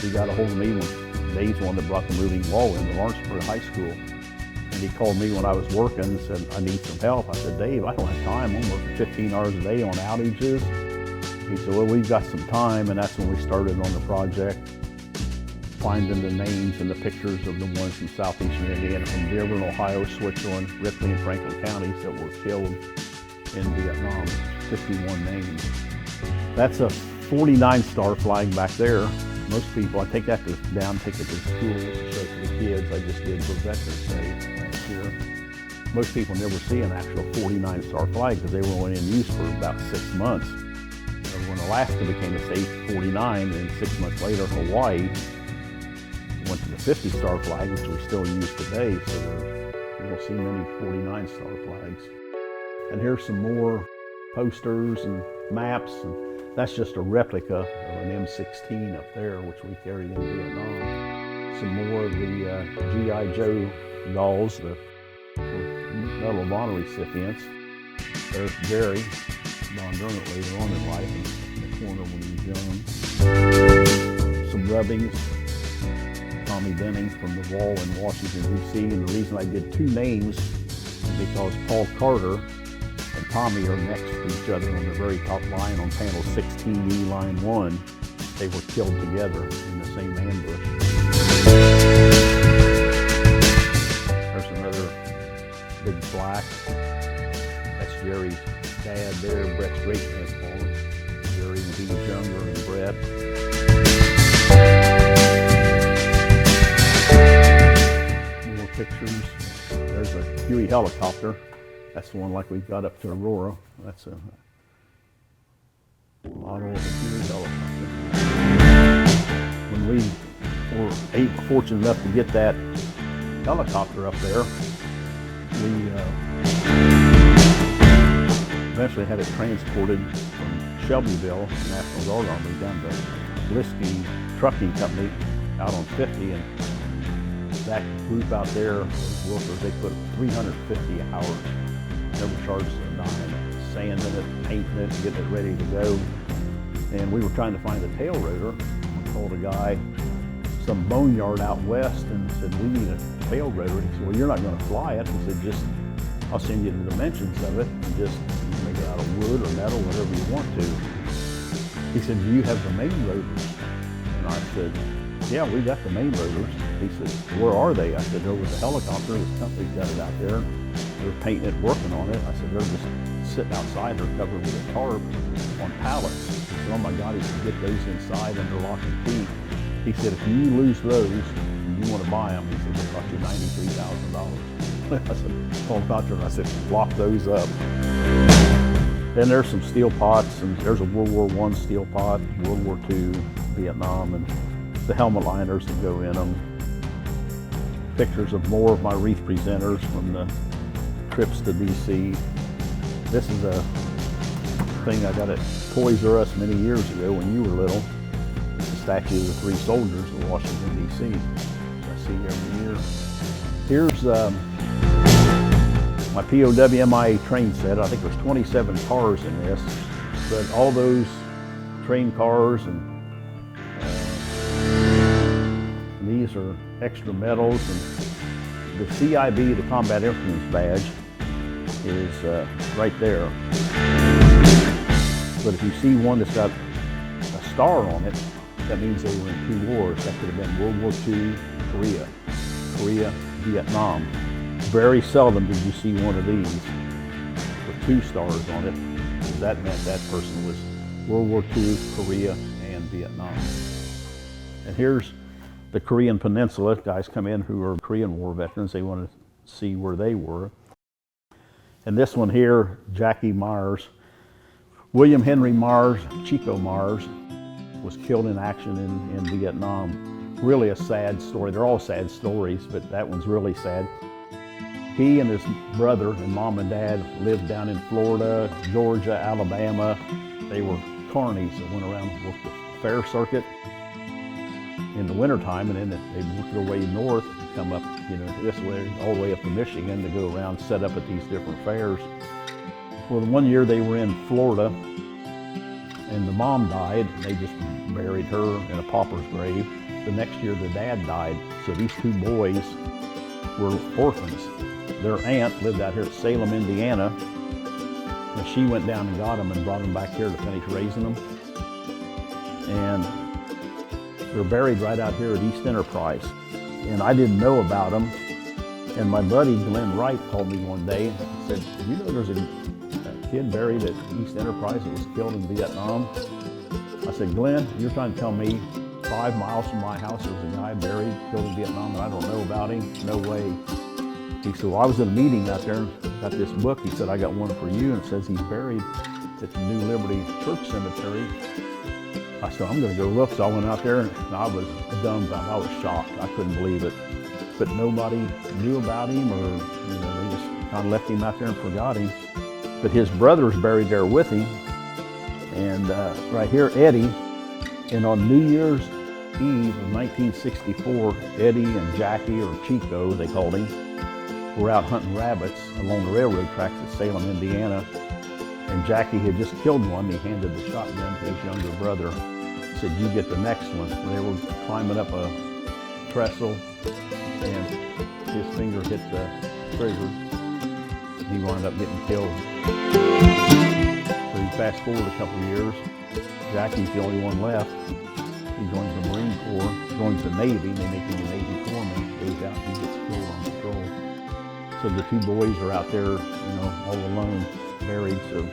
he got a hold of me when Dave's the one that brought the moving wall into Lawrenceburg High School. And he called me when I was working and said, I need some help. I said, Dave, I don't have time. I'm working 15 hours a day on outages. He said, well, we've got some time. And that's when we started on the project, finding the names and the pictures of the ones from southeastern Indiana, from Dearborn, Ohio, Switzerland, Ripley, and Franklin counties that were killed in Vietnam. 51 names. That's a 49 star flag back there. Most people, I take that down, take it to school to show to the kids. I just did for Veterans Day last year. Most people never see an actual 49 star flag because they were only in use for about 6 months. When Alaska became a state, 49, and 6 months later, Hawaii went to the 50 star flag, which we still use today, so you don't see many 49 star flags. And here's some more posters and maps, and that's just a replica of an M16 up there, which we carried in Vietnam. Some more of the G.I. Joe dolls, the Medal of Honor recipients. There's Gary Von Dermott later on in life in the corner when he was young. Some rubbings. Tommy Bennings from the wall in Washington, D.C. And the reason I did two names is because Paul Carter and Tommy are next to each other on the very top line on panel 16E, line 1. They were killed together in the same ambush. There's another big plaque. That's Jerry's dad there, Brett's great-grandfather. Jerry when he was younger, and Brett. Pictures. There's a Huey helicopter. That's the one like we've got up to Aurora. That's a model of a Huey helicopter. When we were fortunate enough to get that helicopter up there, we eventually had it transported from Shelbyville, the National Guard Army, down to Liskey Trucking Company out on 50. And that group out there, workers, they put 350 hours, never charged a dime, sanding it, painting it, getting it ready to go. And we were trying to find a tail rotor. We called a guy, some boneyard out west, and said, we need a tail rotor. He said, well, you're not going to fly it. He said, just, I'll send you the dimensions of it, and just make it out of wood or metal, whatever you want to. He said, do you have the main rotors? And I said, yeah, we got the main rotors. He said, where are they? I said, they're with the helicopter. This company's got it out there. They're painting it, working on it. I said, they're just sitting outside. They're covered with a tarp on pallets. He said, oh my God, he said, get those inside under lock and key. He said, if you lose those and you want to buy them, he said, it'll cost you $93,000. I said, called Dr. and I said, lock those up. Then there's some steel pots, and there's a World War I steel pot, World War II, Vietnam, and the helmet liners that go in them. Pictures of more of my wreath presenters from the trips to DC. This is a thing I got at Toys R Us many years ago when you were little. It's a statue of the three soldiers of Washington, DC. I see every year. Here's my POW MIA train set. I think there's 27 cars in this, but all those train cars and these are extra medals, and the CIB, the Combat Infantryman's Badge, is right there. But if you see one that's got a star on it, that means they were in 2 wars. That could have been World War II, Korea, Vietnam. Very seldom did you see one of these with 2 stars on it, because that meant that person was World War II, Korea, and Vietnam. And here's the Korean Peninsula. Guys come in who are Korean War veterans. They want to see where they were. And this one here, Jackie Myers. William Henry Myers, Chico Myers, was killed in action in Vietnam. Really a sad story. They're all sad stories, but that one's really sad. He and his brother and mom and dad lived down in Florida, Georgia, Alabama. They were carnies that went around and worked the fair circuit in the wintertime, and then they worked their way north and come up, this way, all the way up to Michigan to go around, set up at these different fairs. Well, one year they were in Florida, and the mom died, and they just buried her in a pauper's grave. The next year the dad died, so these 2 boys were orphans. Their aunt lived out here at Salem, Indiana, and she went down and got them and brought them back here to finish raising them. And they're buried right out here at East Enterprise. And I didn't know about them. And my buddy Glenn Wright called me one day and said, you know there's a kid buried at East Enterprise that was killed in Vietnam? I said, Glenn, you're trying to tell me 5 miles from my house there's a guy buried, killed in Vietnam, and I don't know about him? No way. He said, well, I was in a meeting out there and got this book. He said, I got one for you, and it says he's buried at the New Liberty Church Cemetery. I said, I'm going to go look. So I went out there, and I was dumbfounded. I was shocked. I couldn't believe it. But nobody knew about him, or they just kind of left him out there and forgot him. But his brother's buried there with him. And right here, Eddie. And on New Year's Eve of 1964, Eddie and Jackie, or Chico, they called him, were out hunting rabbits along the railroad tracks at Salem, Indiana. And Jackie had just killed one. He handed the shotgun to his younger brother. He said, you get the next one. They were climbing up a trestle, and his finger hit the trigger. He wound up getting killed. So you fast forward a couple of years, Jackie's the only one left. He joins the Marine Corps, joins the Navy. They make him the Navy foreman. Goes out, he gets killed on patrol. So the 2 boys are out there, all alone, buried. So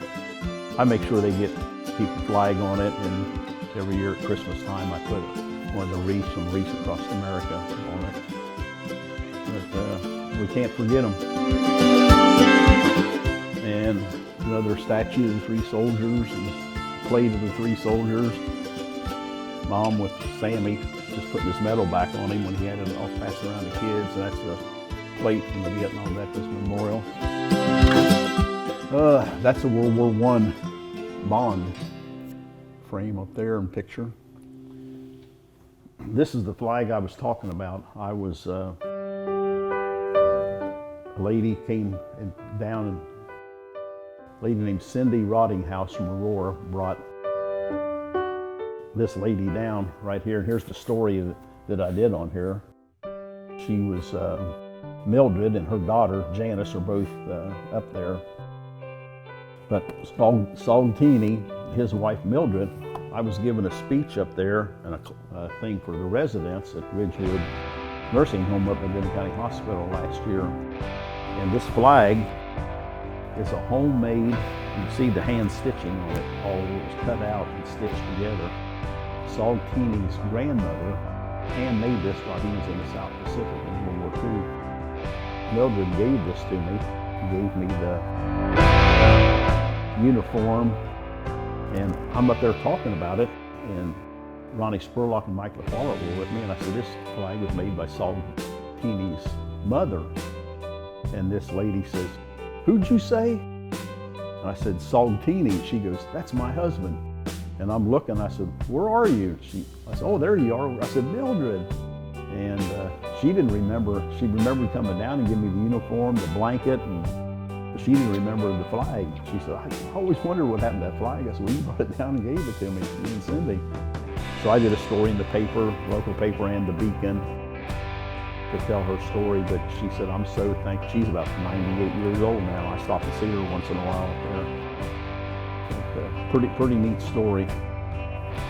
I make sure they keep the flag on it, and every year at Christmas time I put one of the wreaths from Wreaths Across America on it. But we can't forget them. And another statue of the 3 soldiers, and plate of the 3 soldiers. Mom with Sammy just putting his medal back on him when he had it all passed around to kids. So that's the plate from the Vietnam Veterans Memorial. That's a World War I bond frame up there and picture. This is the flag I was talking about. I was, a lady came down, and a lady named Cindy Rottinghouse from Aurora brought this lady down right here. And here's the story that I did on here. She was, Mildred and her daughter Janice are both up there. But Saltini, his wife Mildred, I was given a speech up there and a thing for the residents at Ridgewood Nursing Home up at Benton County Hospital last year. And this flag is a homemade You see the hand stitching on it, all it was cut out and stitched together. Saltini's grandmother handmade this while he was in the South Pacific in World War II. Mildred gave this to me, gave me the uniform, and I'm up there talking about it, and Ronnie Spurlock and Mike LaFollette were with me, and I said, this flag was made by Saltini's mother. And this lady says, who'd you say? And I said, Saltini. She goes, that's my husband. And I'm looking, I said, where are you? I said, oh, there you are. I said, Mildred. And she didn't remember. She remembered coming down and giving me the uniform, the blanket, and she didn't remember the flag. She said, I always wondered what happened to that flag. I said, well, you brought it down and gave it to me, you and Cindy. So I did a story in the paper, local paper and the Beacon, to tell her story, but she said, I'm so thankful. She's about 98 years old now. I stop and see her once in a while up there. But, pretty neat story.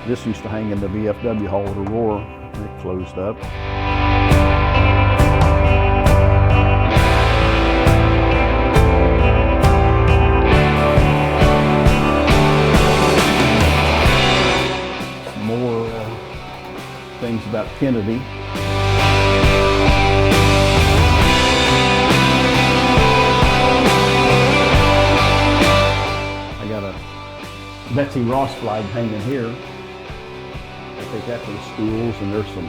This used to hang in the VFW Hall at Aurora, and it closed up. Some more things about Kennedy. Betsy Ross flag hanging here. I take that to the schools, and there's some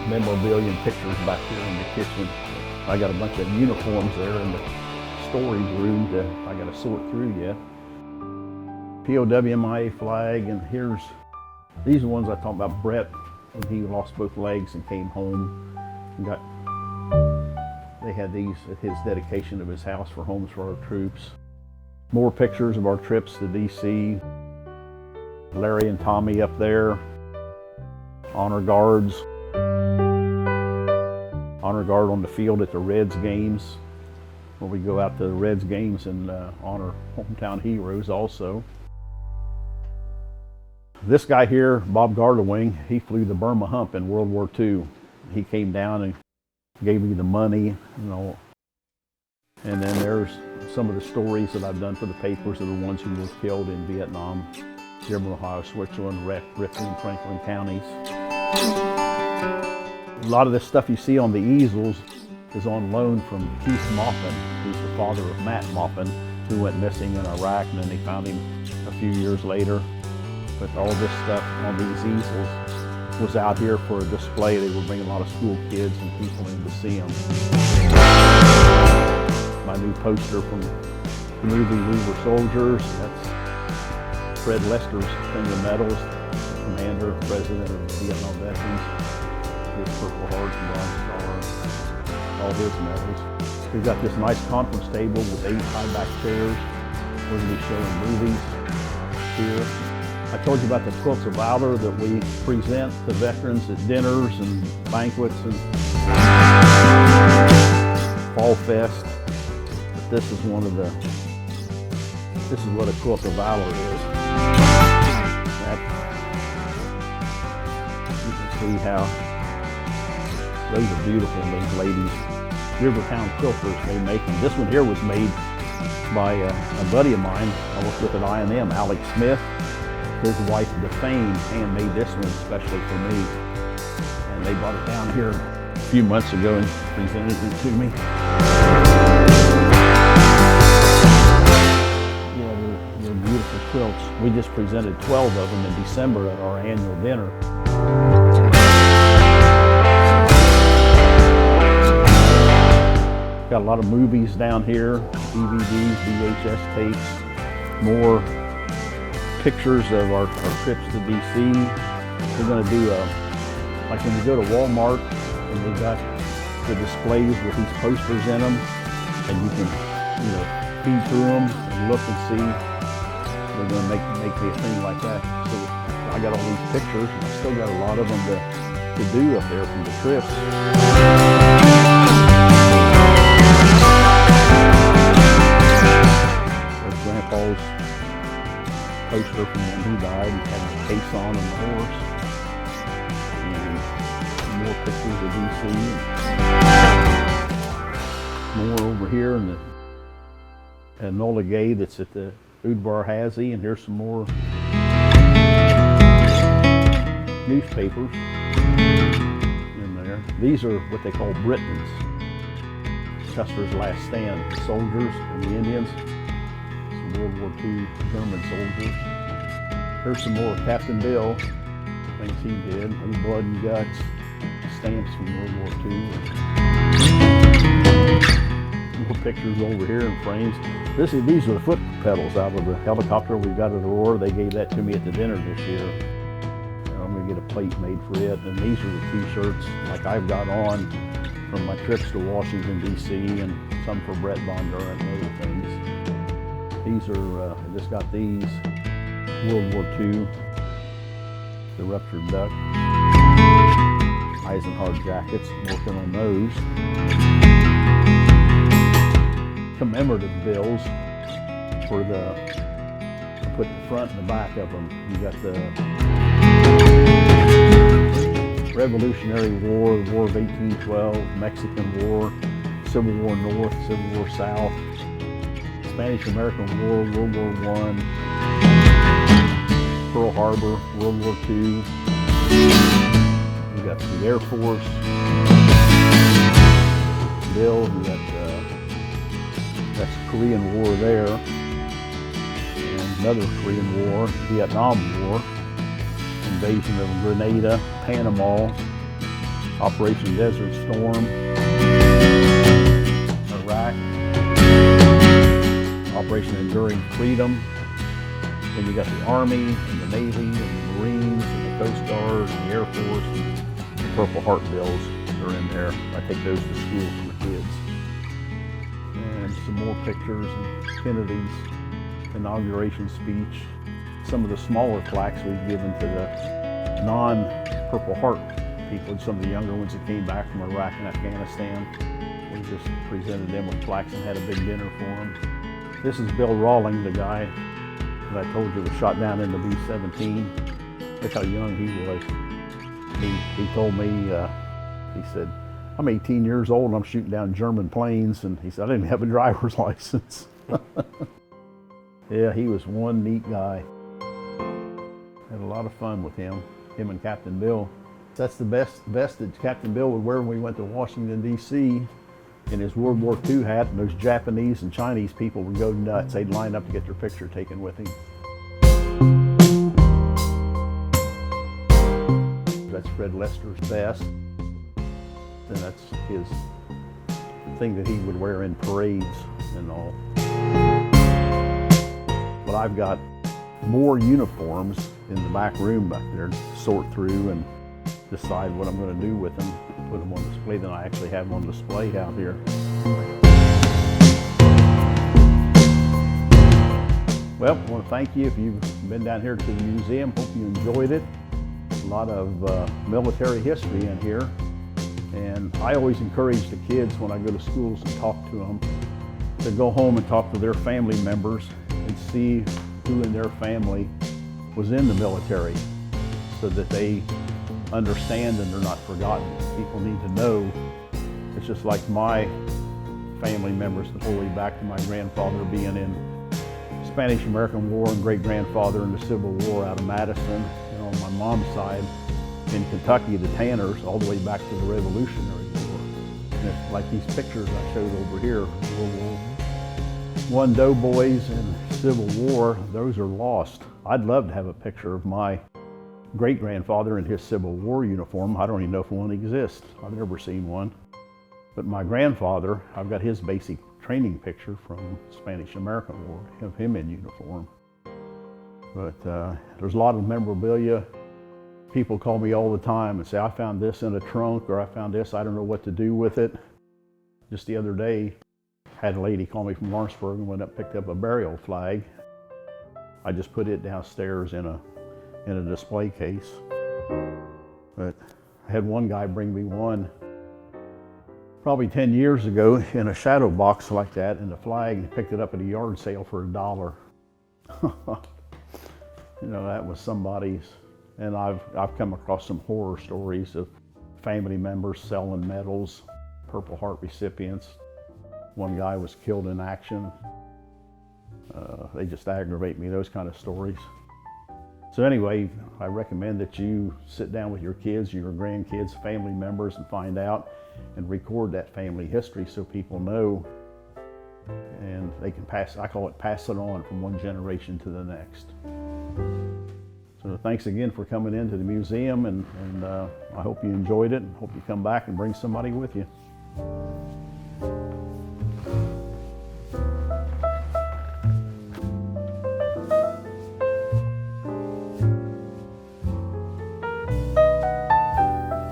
memorabilia and pictures back here in the kitchen. I got a bunch of uniforms there in the storage room that I got to sort through yet. POW/MIA flag, and these are the ones I talked about. Brett, when he lost both legs and came home, and they had these at his dedication of his house for Homes for Our Troops. More pictures of our trips to DC. Larry and Tommy up there. Honor guards. Honor guard on the field at the Reds games, where we go out to the Reds games and honor hometown heroes also. This guy here, Bob Gardewing, he flew the Burma Hump in World War II. He came down and gave me the money, you know. And then there's some of the stories that I've done for the papers of the ones who were killed in Vietnam, Dearborn, Ohio, Switzerland, Ripley, and Franklin counties. A lot of this stuff you see on the easels is on loan from Keith Moffin, who's the father of Matt Moffin, who went missing in Iraq, and then they found him a few years later. But all this stuff on these easels was out here for a display. They would bring a lot of school kids and people in to see them. My new poster from the movie We Were Soldiers. That's Fred Lester's thing of medals, commander, president of Vietnam veterans. His Purple Heart and Bronze Star, all his medals. We've got this nice conference table with 8 high-back chairs. We're going to be showing movies here. I told you about the Quilts of Valor that we present to veterans at dinners and banquets and Fall Fest. This is what a Quilt of Valor is. You can see how those are beautiful, those ladies. Rivertown quilters, they make them. This one here was made by a buddy of mine I worked with at I&M, Alex Smith. His wife, DeFane, handmade this one especially for me. And they brought it down here a few months ago and presented it to me. Beautiful quilts. We just presented 12 of them in December at our annual dinner. Got a lot of movies down here, DVDs, VHS tapes, more pictures of our trips to DC. We're going to do like when you go to Walmart and they got the displays with these posters in them, and you can, feed through them and look and see. We're going to make me a thing like that. So I got all these pictures, and I still got a lot of them to do up there from the trips. There's Grandpa's poster from when he died. He had the case on and the horse. And more pictures of DC. More over here in the Enola Gay that's at the Udvar Hazy, and here's some more newspapers in there. These are what they call Britons, Custer's last stand, the soldiers and the Indians, some World War II German soldiers. Here's some more Captain Bill, things he did, old blood and guts, stamps from World War II. More pictures over here in frames. These are the foot pedals out of the helicopter we got at Aurora. They gave that to me at the dinner this year. I'm going to get a plate made for it. And these are the t-shirts like I've got on from my trips to Washington, D.C., and some for Brett Bondurant and other things. These are, I just got these, World War II, the ruptured duck, Eisenhower jackets, working on those. Commemorative bills for I put the front and the back of them. You got the Revolutionary War, the War of 1812, Mexican War, Civil War North, Civil War South, Spanish-American War, World War I, Pearl Harbor, World War II. We got the Air Force bill. We got that's the Korean War there, and another Korean War, Vietnam War, invasion of Grenada, Panama, Operation Desert Storm, Iraq, Operation Enduring Freedom. Then you got the Army and the Navy and the Marines and the Coast Guard and the Air Force and the Purple Heart bills are in there. I take those to school for the kids. And some more pictures and Kennedy's inauguration speech. Some of the smaller plaques we've given to the non-Purple Heart people, some of the younger ones that came back from Iraq and Afghanistan. We just presented them with plaques and had a big dinner for them. This is Bill Rawling, the guy that I told you was shot down in the B-17. Look how young he was. He told me, he said, I'm 18 years old and I'm shooting down German planes, and he said, I didn't have a driver's license. Yeah, he was one neat guy. Had a lot of fun with him and Captain Bill. That's the vest that Captain Bill would wear when we went to Washington, D.C. in his World War II hat, and those Japanese and Chinese people would go nuts. They'd line up to get their picture taken with him. That's Fred Lester's vest. And that's his thing that he would wear in parades and all. But I've got more uniforms in the back room back there to sort through and decide what I'm going to do with them, put them on display, than I actually have them on display out here. Well, I want to thank you if you've been down here to the museum. Hope you enjoyed it. A lot of military history in here. And I always encourage the kids when I go to schools and talk to them to go home and talk to their family members and see who in their family was in the military, so that they understand and they're not forgotten. People need to know. It's just like my family members, the whole way back to my grandfather being in Spanish-American War and great-grandfather in the Civil War out of Madison. And on my mom's side, in Kentucky, the Tanners, all the way back to the Revolutionary War. And it's like these pictures I showed over here, World War I doughboys and Civil War, those are lost. I'd love to have a picture of my great-grandfather in his Civil War uniform. I don't even know if one exists. I've never seen one. But my grandfather, I've got his basic training picture from Spanish-American War, of him in uniform. But there's a lot of memorabilia. People call me all the time and say, I found this in a trunk, or I found this, I don't know what to do with it. Just the other day, I had a lady call me from Lawrenceburg and went up and picked up a burial flag. I just put it downstairs in a display case. But I had one guy bring me one probably 10 years ago in a shadow box like that, and the flag, and picked it up at a yard sale for $1. You know, that was somebody's. And I've come across some horror stories of family members selling medals, Purple Heart recipients. One guy was killed in action. They just aggravate me, those kind of stories. So anyway, I recommend that you sit down with your kids, your grandkids, family members, and find out and record that family history so people know, and they can pass, I call it pass it on from one generation to the next. So thanks again for coming into the museum, and I hope you enjoyed it, and hope you come back and bring somebody with you.